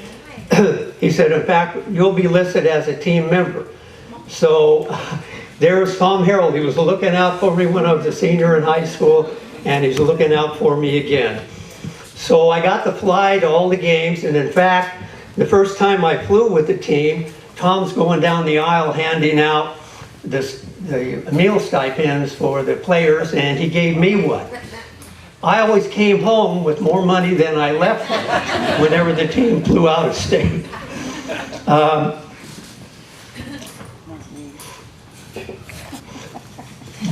He said, in fact, you'll be listed as a team member. So there's Tom Harrell. He was looking out for me when I was a senior in high school, and he's looking out for me again. So I got to fly to all the games, and in fact, the first time I flew with the team, Tom's going down the aisle handing out the meal stipends for the players, and he gave me one. I always came home with more money than I left whenever the team flew out of state. I'm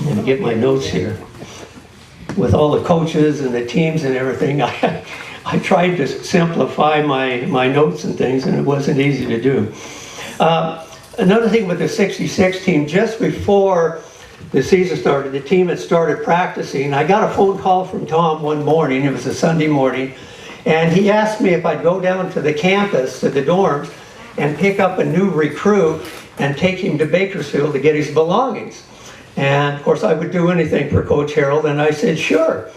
going to get my notes here. With all the coaches and the teams and everything, I tried to simplify my notes and things, and it wasn't easy to do. Another thing with the 66 team, just before the season started, the team had started practicing. I got a phone call from Tom one morning, it was a Sunday morning, and he asked me if I'd go down to the campus, to the dorms, and pick up a new recruit and take him to Bakersfield to get his belongings. And of course I would do anything for Coach Harold, and I said sure.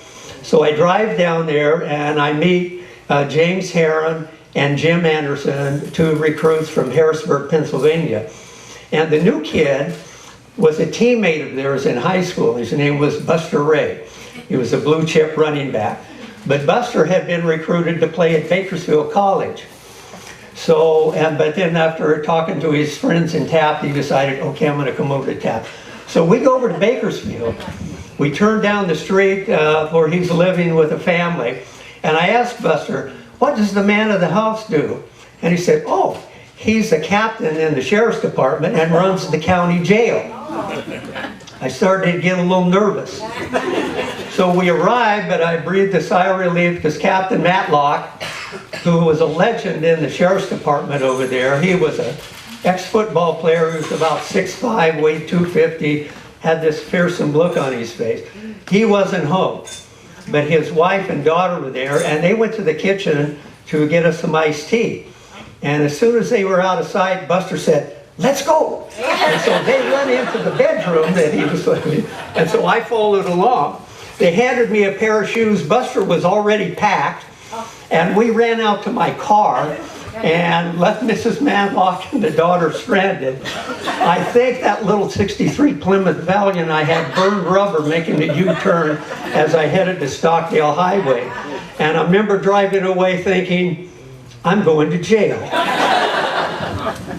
So I drive down there and I meet James Heron and Jim Anderson, two recruits from Harrisburg, Pennsylvania. And the new kid was a teammate of theirs in high school. His name was Buster Ray. He was a blue chip running back. But Buster had been recruited to play at Bakersfield College. So, but then after talking to his friends in Taft, he decided, okay, I'm gonna come over to Taft. So we go over to Bakersfield. We turn down the street where he's living with a family. And I asked Buster, what does the man of the house do? And he said, oh, he's a captain in the sheriff's department and runs the county jail. I started to get a little nervous. So we arrived, but I breathed a sigh of relief because Captain Matlock, who was a legend in the sheriff's department over there, he was an ex-football player who was about 6'5", weighed 250, had this fearsome look on his face. He wasn't home, but his wife and daughter were there, and they went to the kitchen to get us some iced tea. And as soon as they were out of sight, Buster said, let's go. And so they went into the bedroom that he was living in, and so I followed along. They handed me a pair of shoes. Buster was already packed, and we ran out to my car and left Mrs. Matlock and the daughter stranded. I think that little 63 Plymouth Valiant I had burned rubber making a U-turn as I headed to Stockdale Highway. And I remember driving away thinking, I'm going to jail.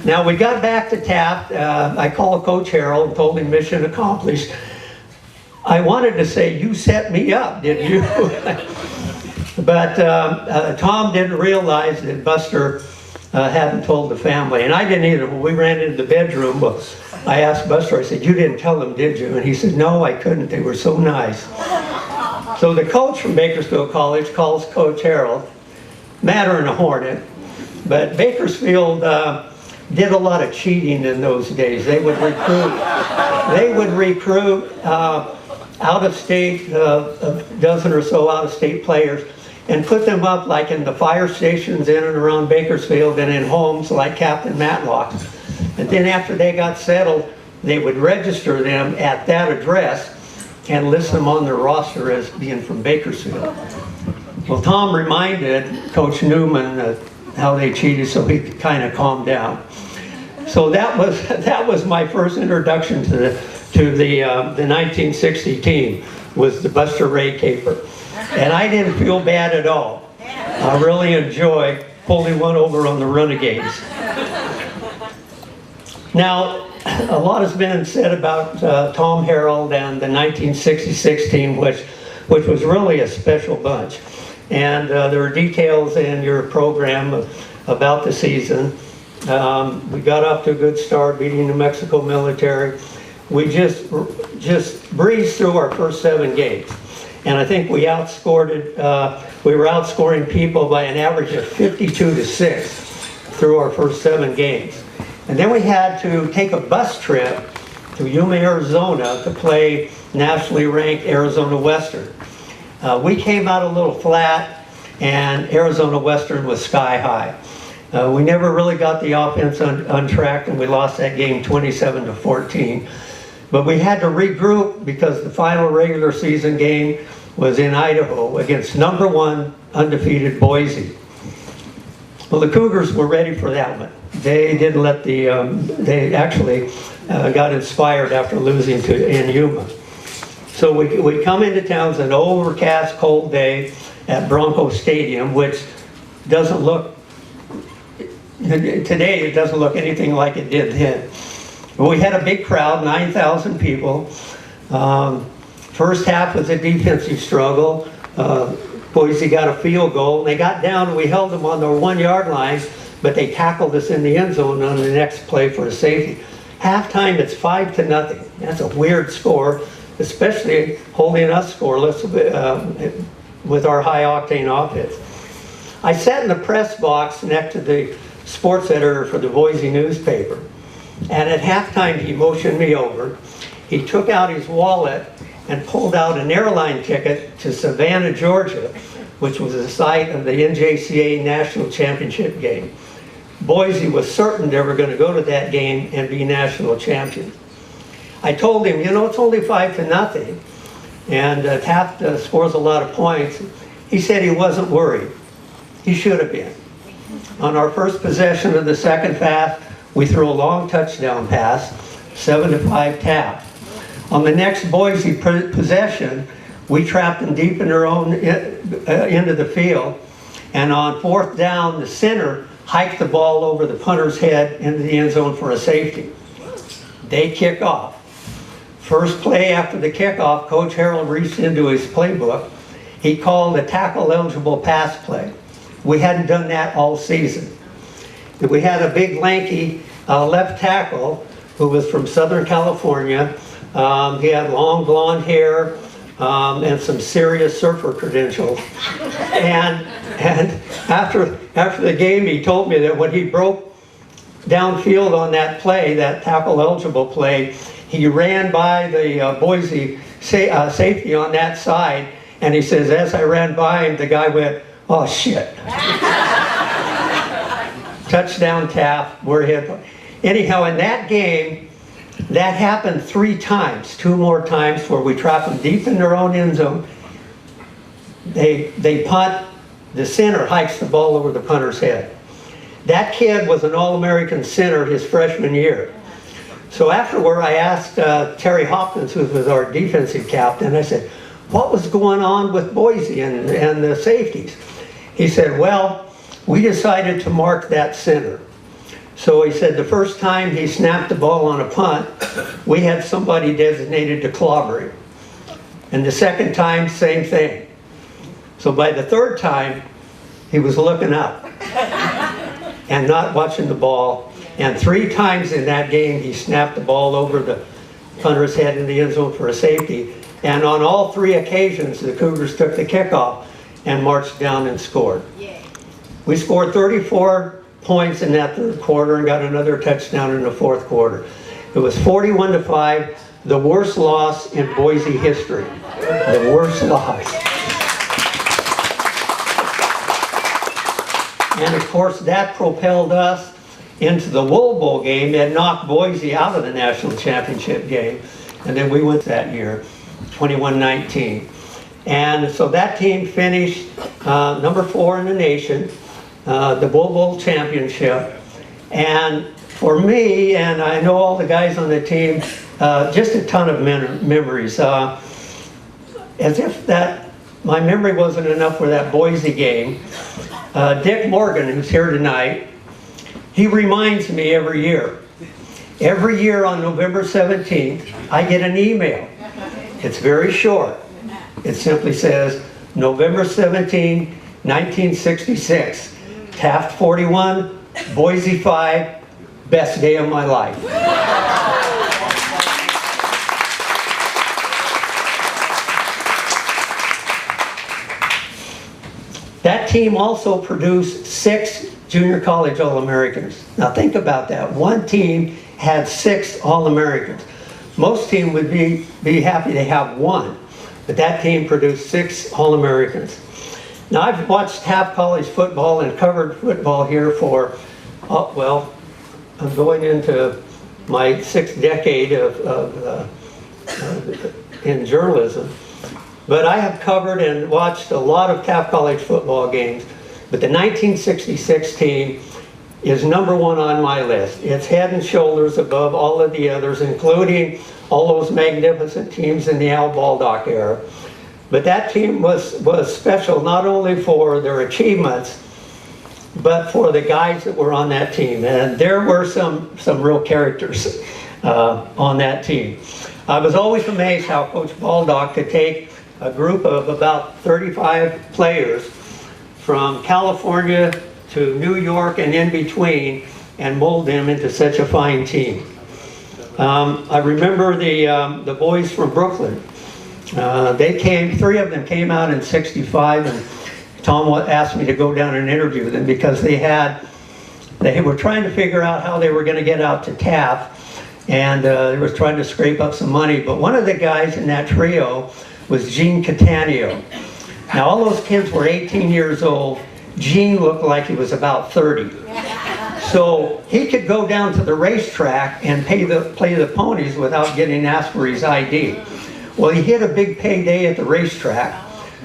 Now we got back to Taft. I called Coach Harold and told him mission accomplished. I wanted to say, you set me up, didn't you? But Tom didn't realize that Buster hadn't told the family, and I didn't either. When we ran into the bedroom, I asked Buster, I said, you didn't tell them, did you? And he said, no, I couldn't. They were so nice. So the coach from Bakersfield College calls Coach Harold, Matter and a Hornet, but Bakersfield did a lot of cheating in those days. They would recruit out-of-state, a dozen or so out-of-state players, and put them up like in the fire stations in and around Bakersfield and in homes like Captain Matlock's. And then after they got settled, they would register them at that address and list them on their roster as being from Bakersfield. Well, Tom reminded Coach Newman how they cheated, so he kind of calmed down. So that was my first introduction to the 1960 team, was the Buster Ray caper. And I didn't feel bad at all. I really enjoyed pulling one over on the Renegades. Now, a lot has been said about Tom Harrell and the 1966 team, which was really a special bunch. And there are details in your program about the season. We got off to a good start, beating New Mexico Military. We just breezed through our first 7 games. And I think we outscored it, we were outscoring people by an average of 52-6 through our first 7 games. And then we had to take a bus trip to Yuma, Arizona to play nationally ranked Arizona Western. We came out a little flat, and Arizona Western was sky high. We never really got the offense untracked, and we lost that game 27-14. But we had to regroup because the final regular season game was in Idaho against #1 undefeated Boise. Well, the Cougars were ready for that one. They didn't let they actually got inspired after losing in Yuma. So we come into town, it's an overcast, cold day at Bronco Stadium, which doesn't look, today it doesn't look anything like it did then. But we had a big crowd, 9,000 people. First half was a defensive struggle. Boise got a field goal. They got down and we held them on the 1 yard line, but they tackled us in the end zone on the next play for a safety. Halftime, it's 5-0. That's a weird score, especially holding us scoreless with our high octane offense. I sat in the press box next to the sports editor for the Boise newspaper. And at halftime, he motioned me over. He took out his wallet and pulled out an airline ticket to Savannah, Georgia, which was the site of the NJCAA National Championship game. Boise was certain they were going to go to that game and be national champions. I told him, you know, it's only 5-0, and Taft scores a lot of points. He said he wasn't worried. He should have been. On our first possession of the second half, we threw a long touchdown pass, 7-5 Taft. On the next Boise possession, we trapped them deep in their own end of the field, and on 4th down, the center hiked the ball over the punter's head into the end zone for a safety. They kick off. First play after the kickoff, Coach Harrell reached into his playbook. He called a tackle-eligible pass play. We hadn't done that all season. We had a big, lanky left tackle who was from Southern California. He had long blonde hair and some serious surfer credentials. And after the game, he told me that when he broke downfield on that play, that tackle-eligible play, he ran by the Boise safety on that side, and he says, as I ran by him, the guy went, "Oh, shit." Touchdown Taft, we're hit. Anyhow, in that game, that happened 3 times, 2 more times where we trapped them deep in their own end zone. They punt, the center hikes the ball over the punter's head. That kid was an All-American center his freshman year. So afterward, I asked Terry Hopkins, who was our defensive captain, I said, what was going on with Boise and the safeties? He said, well, we decided to mark that center. So he said the first time he snapped the ball on a punt, we had somebody designated to clobber him. And the second time, same thing. So by the third time, he was looking up and not watching the ball. And 3 times in that game, he snapped the ball over the punter's head in the end zone for a safety. And on all 3 occasions, the Cougars took the kickoff and marched down and scored. We scored 34 points in that 3rd quarter and got another touchdown in the 4th quarter. It was 41-5, the worst loss in Boise history. The worst loss. And of course, that propelled us into the Wool Bowl game and knocked Boise out of the national championship game. And then we went that year, 21-19. And so that team finished number 4 in the nation, the Wool Bowl championship. And for me, and I know all the guys on the team, just a ton of memories. As if that my memory wasn't enough for that Boise game, Dick Morgan, who's here tonight, he reminds me every year. Every year on November 17th, I get an email. It's very short. It simply says, November 17, 1966, Taft 41, Boise 5, best day of my life. That team also produced 6 junior college All-Americans. Now think about that. One team had 6 All-Americans. Most teams would be happy to have 1, but that team produced 6 All-Americans. Now I've watched Taft College football and covered football here for, well, I'm going into my 6th decade in journalism. but I have covered and watched a lot of Taft College football games. But the 1966 team is #1 on my list. It's head and shoulders above all of the others, including all those magnificent teams in the Al Baldock era. But that team was special not only for their achievements, but for the guys that were on that team. And there were some real characters on that team. I was always amazed how Coach Baldock could take a group of about 35 players from California to New York and in between and mold them into such a fine team. I remember the boys from Brooklyn. They came, 3 of them came out in '65, and Tom asked me to go down and interview them because they were trying to figure out how they were going to get out to Taft, and they were trying to scrape up some money. But one of the guys in that trio was Gene Cattaneo. Now all those kids were 18 years old. Gene looked like he was about 30. So he could go down to the racetrack and play the ponies without getting asked for his ID. Well, he hit a big payday at the racetrack,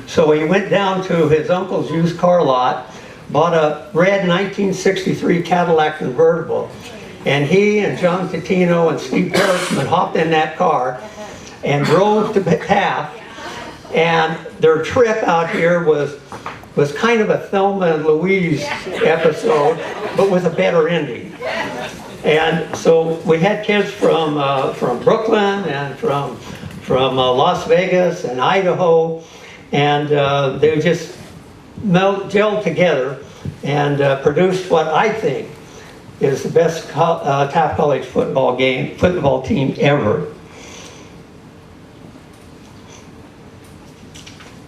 so he went down to his uncle's used car lot, bought a red 1963 Cadillac convertible, and he and John Catino and Steve Perisman hopped in that car and drove to Taft, and their trip out here was kind of a Thelma and Louise episode, but with a better ending. And so we had kids from Brooklyn and from Las Vegas and Idaho, and they just gelled together and produced what I think is the best Taft College football team ever.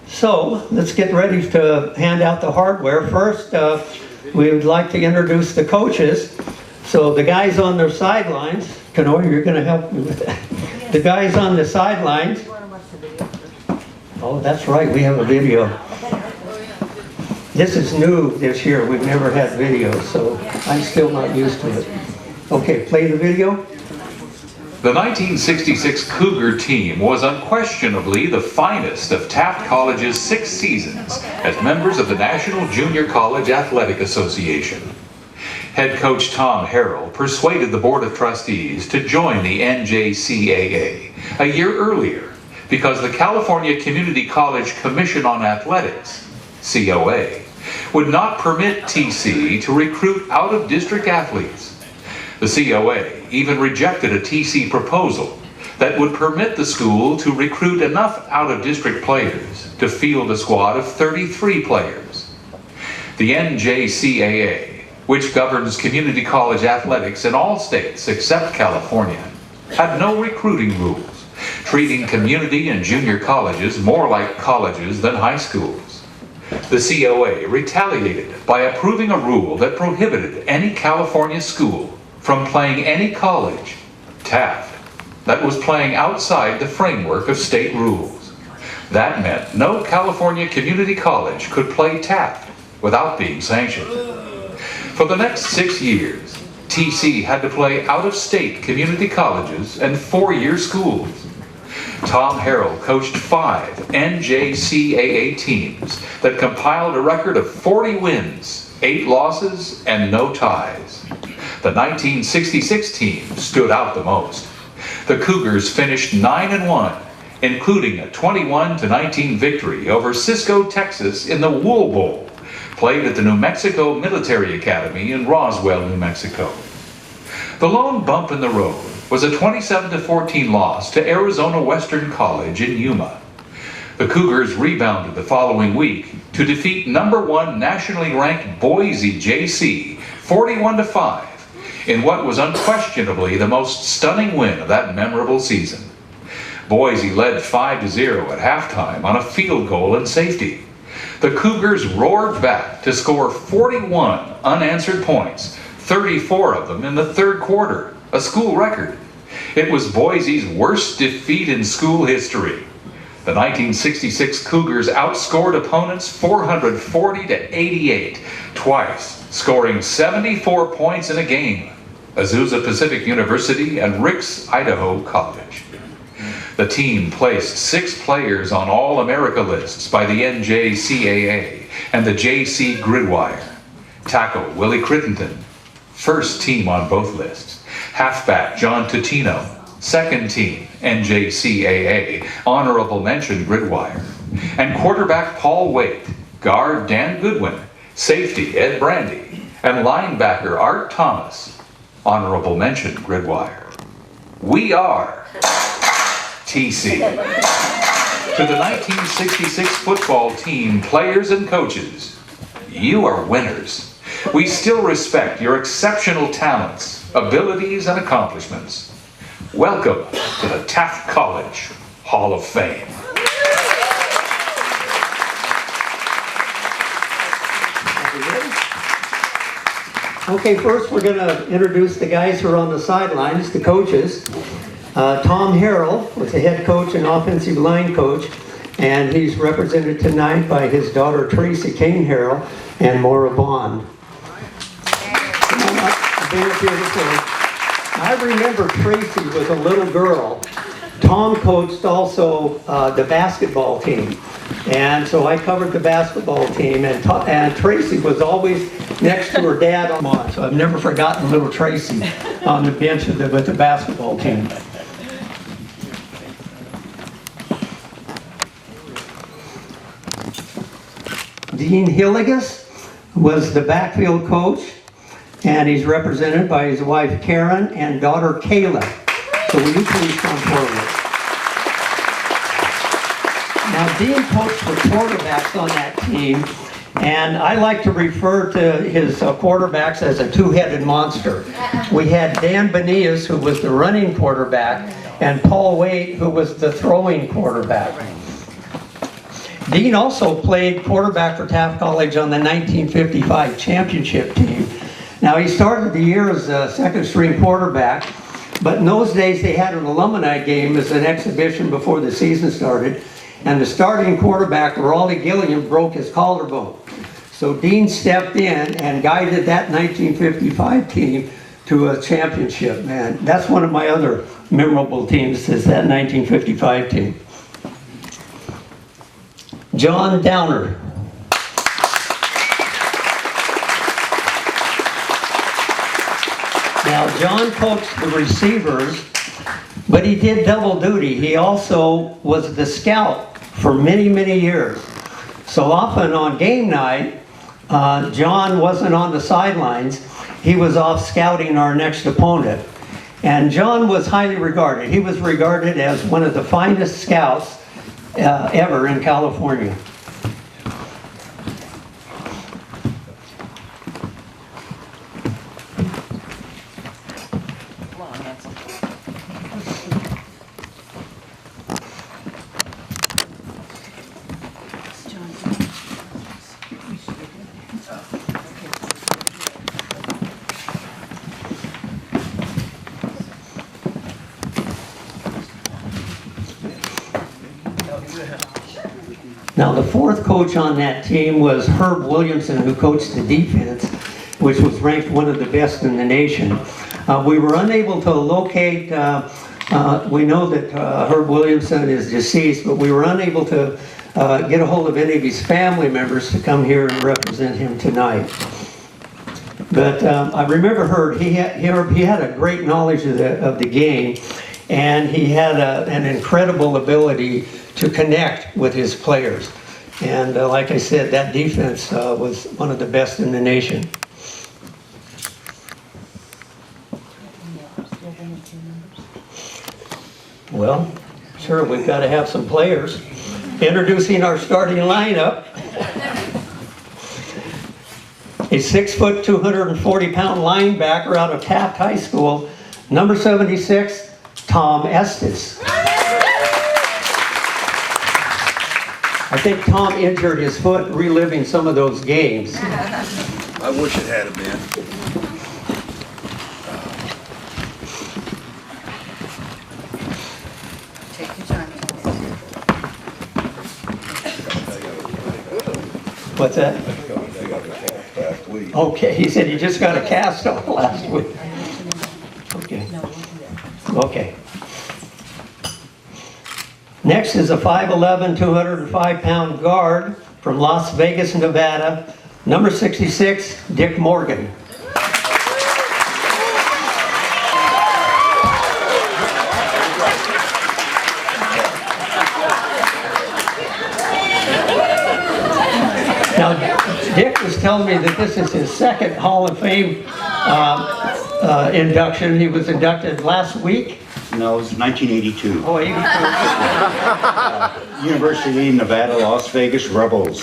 So let's get ready to hand out the hardware. First, we would like to introduce the coaches. So the guys on their sidelines, Kanoy, you're going to help me with that. The guys on the sidelines. Oh, that's right, we have a video. This is new this year. We've never had video, so I'm still not used to it. Okay, play the video. The 1966 Cougar team was unquestionably the finest of Taft College's 6 seasons as members of the National Junior College Athletic Association. Head coach Tom Harrell persuaded the Board of Trustees to join the NJCAA a year earlier because the California Community College Commission on Athletics, COA, would not permit TC to recruit out-of-district athletes. The COA even rejected a TC proposal that would permit the school to recruit enough out-of-district players to field a squad of 33 players. The NJCAA, which governs community college athletics in all states except California, had no recruiting rules, treating community and junior colleges more like colleges than high schools. The COA retaliated by approving a rule that prohibited any California school from playing any college, Taft, that was playing outside the framework of state rules. That meant no California community college could play Taft without being sanctioned. For the next 6 years, TC had to play out-of-state community colleges and 4-year schools. Tom Harrell coached 5 NJCAA teams that compiled a record of 40 wins, 8 losses, and no ties. The 1966 team stood out the most. The Cougars finished 9-1, including a 21-19 victory over Cisco, Texas in the Wool Bowl, played at the New Mexico Military Academy in Roswell, New Mexico. The lone bump in the road was a 27-14 loss to Arizona Western College in Yuma. The Cougars rebounded the following week to defeat #1 nationally ranked Boise JC 41-5 in what was unquestionably the most stunning win of that memorable season. Boise led 5-0 at halftime on a field goal and safety. The Cougars roared back to score 41 unanswered points, 34 of them in the third quarter, a school record. It was Boise's worst defeat in school history. The 1966 Cougars outscored opponents 440-88, twice, scoring 74 points in a game, Azusa Pacific University and Ricks Idaho College. The team placed 6 players on All-America lists by the NJCAA and the JC Gridwire. Tackle Willie Crittenden, first team on both lists. Halfback John Tutino, second team NJCAA, honorable mention Gridwire. And quarterback Paul Waite, guard Dan Goodwin, safety Ed Brandy, and linebacker Art Thomas, honorable mention Gridwire. We are TC. To the 1966 football team, players and coaches, you are winners. We still respect your exceptional talents, abilities, and accomplishments. Welcome to the Taft College Hall of Fame. Okay, first we're going to introduce the guys who are on the sidelines, the coaches. Tom Harrell was the head coach and offensive line coach, and he's represented tonight by his daughter Tracy Kane Harrell and Maura Bond. I remember Tracy was a little girl. Tom coached also the basketball team, and so I covered the basketball team, and Tracy was always next to her dad on, so I've never forgotten little Tracy on the bench with the basketball team. Dean Hilligus was the backfield coach, and he's represented by his wife Karen and daughter Kayla. So will you please come forward? Now Dean coached the quarterbacks on that team, and I like to refer to his quarterbacks as a two-headed monster. We had Dan Benias, who was the running quarterback, and Paul Waite, who was the throwing quarterback. Dean also played quarterback for Taft College on the 1955 championship team. Now he started the year as a second string quarterback, but in those days they had an alumni game as an exhibition before the season started, and the starting quarterback, Raleigh Gilliam, broke his collarbone. So Dean stepped in and guided that 1955 team to a championship, man. That's one of my other memorable teams, is that 1955 team. John Downer. Now, John coached the receivers, but he did double duty. He also was the scout for many, many years. So often on game night, John wasn't on the sidelines. He was off scouting our next opponent. And John was highly regarded. He was regarded as one of the finest scouts ever in California. Now the fourth coach on that team was Herb Williamson, who coached the defense, which was ranked one of the best in the nation. We were unable to locate, we know that Herb Williamson is deceased, but we were unable to get a hold of any of his family members to come here and represent him tonight. But I remember Herb, he had a great knowledge of the game, and he had an incredible ability to connect with his players. And like I said, that defense was one of the best in the nation. Well, sure, we've got to have some players. Introducing our starting lineup. A 6', 240-pound linebacker out of Taft High School, number 76, Tom Estes. I think Tom injured his foot reliving some of those games. I wish it had been. Take your time. What's that? Okay, he said he just got a cast off last week. Okay. Okay. Next is a 5'11", 205-pound guard from Las Vegas, Nevada, number 66, Dick Morgan. Now, Dick was telling me that this is his second Hall of Fame induction. He was inducted last week. No, it was 1982. Oh, 82. University of Nevada, Las Vegas Rebels.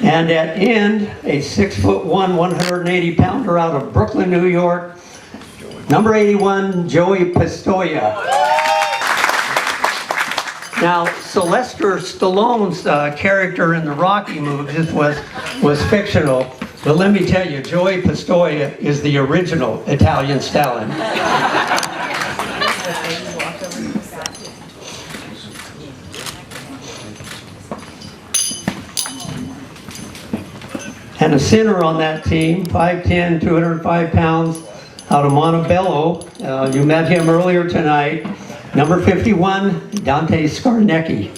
And at end, a 6'1", 180-pounder out of Brooklyn, New York, number 81, Joey Pistoia. Now, Sylvester Stallone's character in the Rocky movies was fictional, but let me tell you, Joey Pistoia is the original Italian Stalin. And a center on that team, 5'10", 205 pounds, out of Montebello. You met him earlier tonight. Number 51, Dante Scarnecchi.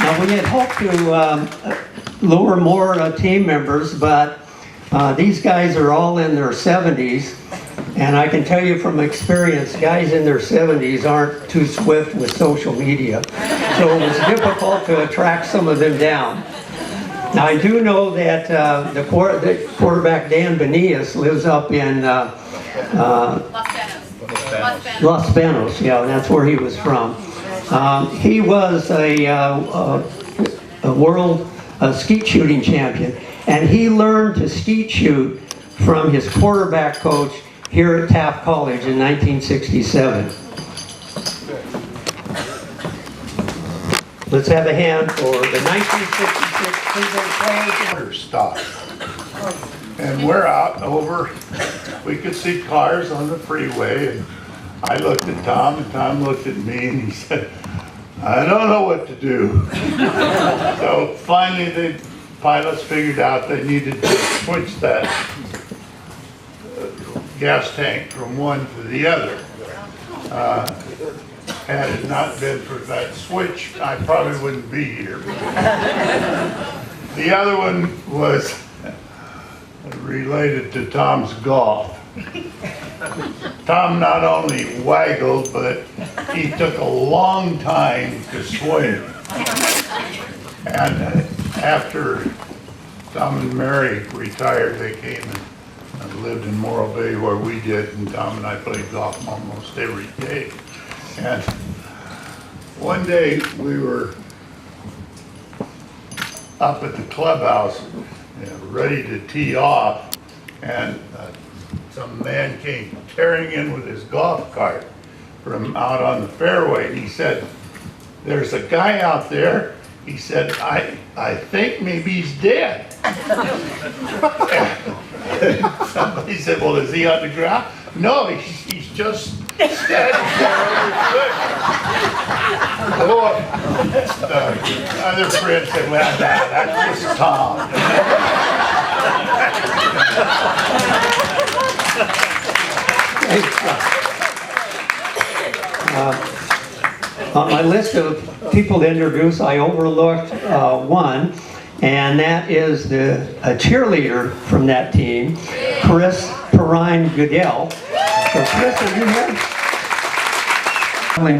Now, we had hoped to lure more team members, but these guys are all in their 70s. And I can tell you from experience, guys in their 70s aren't too swift with social media. So it was difficult to attract some of them down. Now, I do know that the quarterback Dan Benias lives up in Los Banos. Yeah, that's where he was from. He was a world skeet shooting champion, and he learned to skeet shoot from his quarterback coach here at Taft College in 1967. Let's have a hand for the 1966 players. Stop. And we're out over, we could see cars on the freeway, and I looked at Tom, and Tom looked at me, and he said, I don't know what to do. So finally the pilots figured out they needed to switch that gas tank from one to the other. Had it not been for that switch, I probably wouldn't be here. The other one was related to Tom's golf. Tom not only waggled, but he took a long time to swing. And after Tom and Mary retired, they came and lived in Morro Bay where we did, and Tom and I played golf almost every day. And one day we were up at the clubhouse, ready to tee off, and some man came tearing in with his golf cart from out on the fairway. And he said, there's a guy out there. He said, I think maybe he's dead. Somebody said, well, is he on the ground? No, he's just standing there on his foot. Other friends said, well, that's just Tom. On my list of people to introduce, I overlooked one, and that is a cheerleader from that team, Chris Perrine Goodell. So Chris, are you here?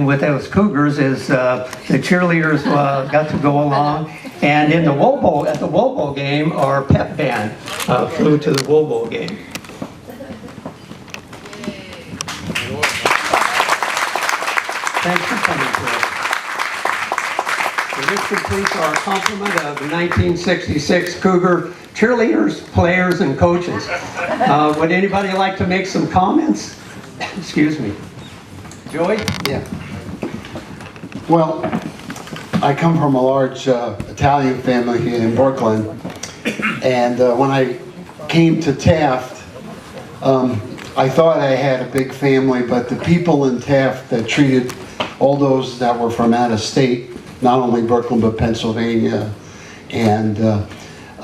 With those Cougars is the cheerleaders got to go along, and in the Wobo, at the Wobo game, our pep band flew to the Wobo game. Thanks for coming, Chris. So this completes our complement of the 1966 Cougar cheerleaders, players, and coaches. Would anybody like to make some comments? Excuse me. Joey? Yeah. Well, I come from a large Italian family here in Brooklyn, and when I came to Taft, I thought I had a big family, but the people in Taft that treated all those that were from out of state, not only Brooklyn but Pennsylvania, and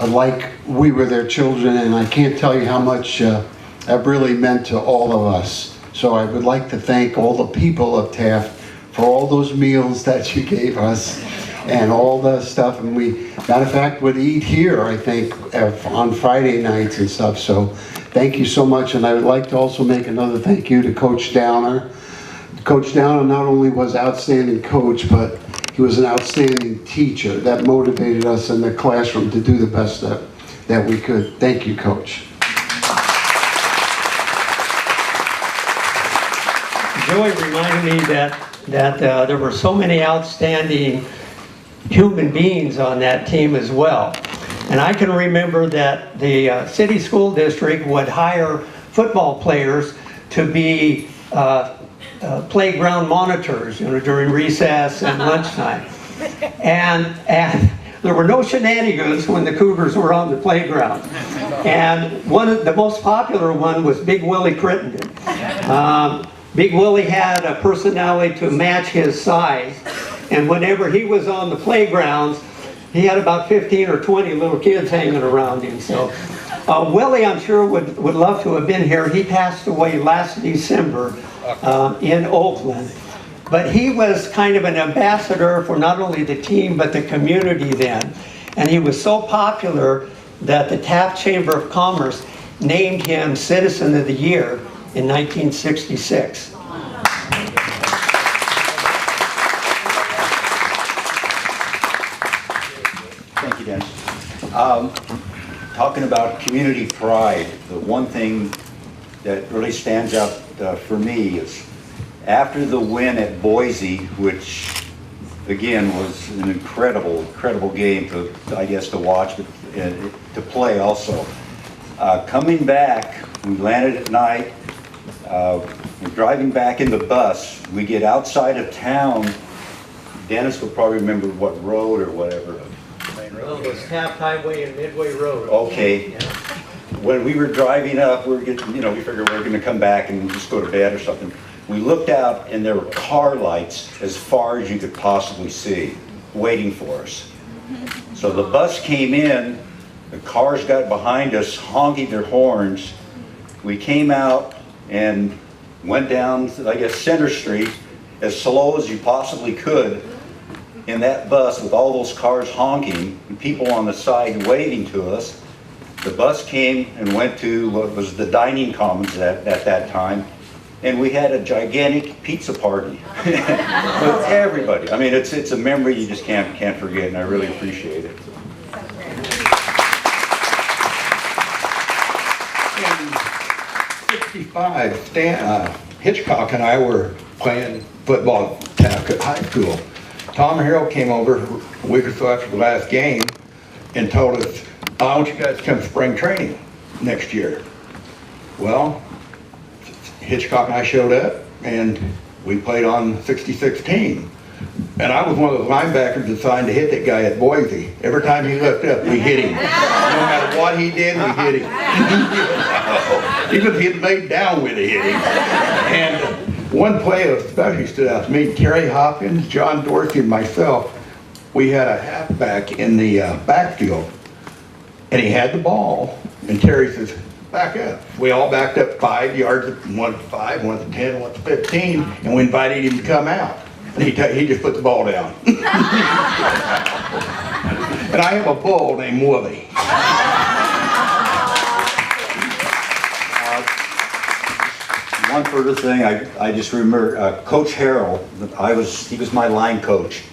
like we were their children, and I can't tell you how much that really meant to all of us. So I would like to thank all the people of Taft for all those meals that you gave us and all the stuff. And we, matter of fact, would eat here, I think, on Friday nights and stuff. So thank you so much. And I would like to also make another thank you to Coach Downer. Coach Downer not only was an outstanding coach, but he was an outstanding teacher that motivated us in the classroom to do the best that we could. Thank you, Coach. Joy reminded me that there were so many outstanding human beings on that team as well. And I can remember that the city school district would hire football players to be playground monitors, during recess and lunchtime. And there were no shenanigans when the Cougars were on the playground. And the most popular one was Big Willie Crittenden. Big Willie had a personality to match his size, and whenever he was on the playgrounds, he had about 15 or 20 little kids hanging around him. So Willie, I'm sure, would love to have been here. He passed away last December in Oakland. But he was kind of an ambassador for not only the team, but the community then. And he was so popular that the Taft Chamber of Commerce named him Citizen of the Year in 1966. Thank you, Dennis. Talking about community pride, the one thing that really stands out for me is after the win at Boise, which again was an incredible game I guess to watch, but to play also. Coming back, we landed at night. We're driving back in the bus. We get outside of town. Dennis will probably remember what road or whatever. Well, it was Taft Highway and Midway Road. Okay. Yeah. When we were driving up, we figured we were going to come back and just go to bed or something. We looked out and there were car lights as far as you could possibly see, waiting for us. So the bus came in, the cars got behind us, honking their horns. We came out and went down, I guess, Center Street as slow as you possibly could in that bus with all those cars honking and people on the side waving to us. The bus came and went to what was the dining commons at that time, and we had a gigantic pizza party with everybody. I mean, it's a memory you just can't forget, and I really appreciate it. In '65, Hitchcock and I were playing football at Taft High School. Tom Harrell came over a week or so after the last game and told us, "I want you guys to come to spring training next year." Well, Hitchcock and I showed up and we played on the 66 team. And I was one of those linebackers assigned to hit that guy at Boise. Every time he looked up, we hit him. No matter what he did, we hit him. Even if he'd laid down, we'd hit him. And one play especially stood out to me. Terry Hopkins, John Dorsey, and myself, we had a halfback in the backfield. And he had the ball. And Terry says, "Back up." We all backed up 5 yards, one to 5, one to 10, one to 15, and we invited him to come out. And he just put the ball down. And I have a bull named Willie. One further thing, I just remember Coach Harrell. He was my line coach,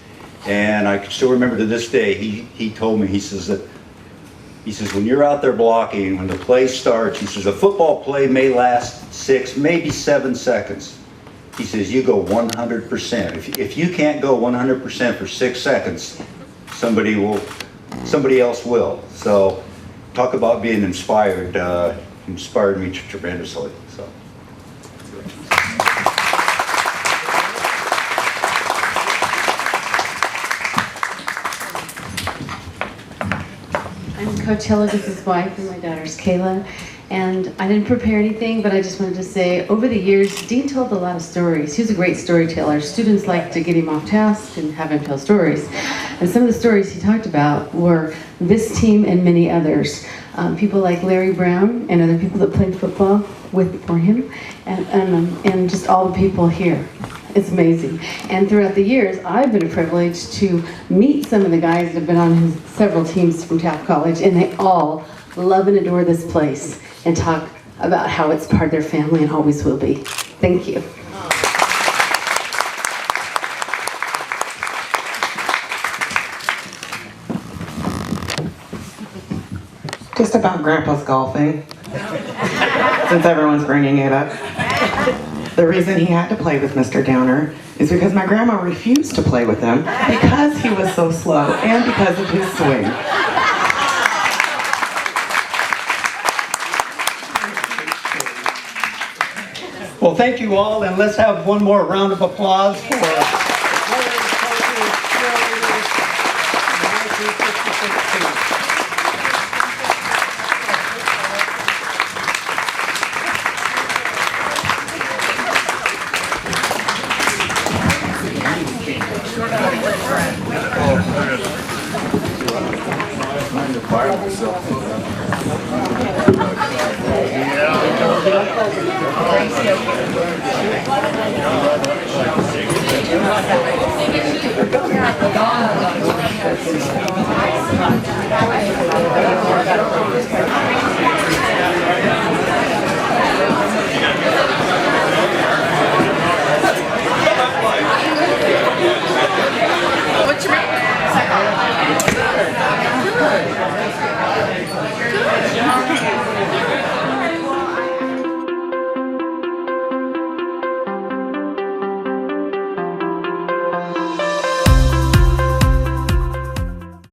and I can still remember to this day. He told me, he says when you're out there blocking, when the play starts, he says a football play may last 6, maybe 7 seconds. He says you go 100%. If you can't go 100% for 6 seconds, somebody else will. So talk about being inspired. Inspired me tremendously. So. I'm Coach Hillis' wife, and my daughter's Kayla. And I didn't prepare anything, but I just wanted to say, over the years, Dean told a lot of stories. He was a great storyteller. Students like to get him off task and have him tell stories. And some of the stories he talked about were this team and many others. People like Larry Brown and other people that played football for him, and just all the people here. It's amazing. And throughout the years, I've been privileged to meet some of the guys that have been on several teams from Taft College, and they all love and adore this place and talk about how it's part of their family and always will be. Thank you. Just about Grandpa's golfing, since everyone's bringing it up. The reason he had to play with Mr. Downer is because my grandma refused to play with him because he was so slow and because of his swing. Well, thank you all, and let's have one more round of applause for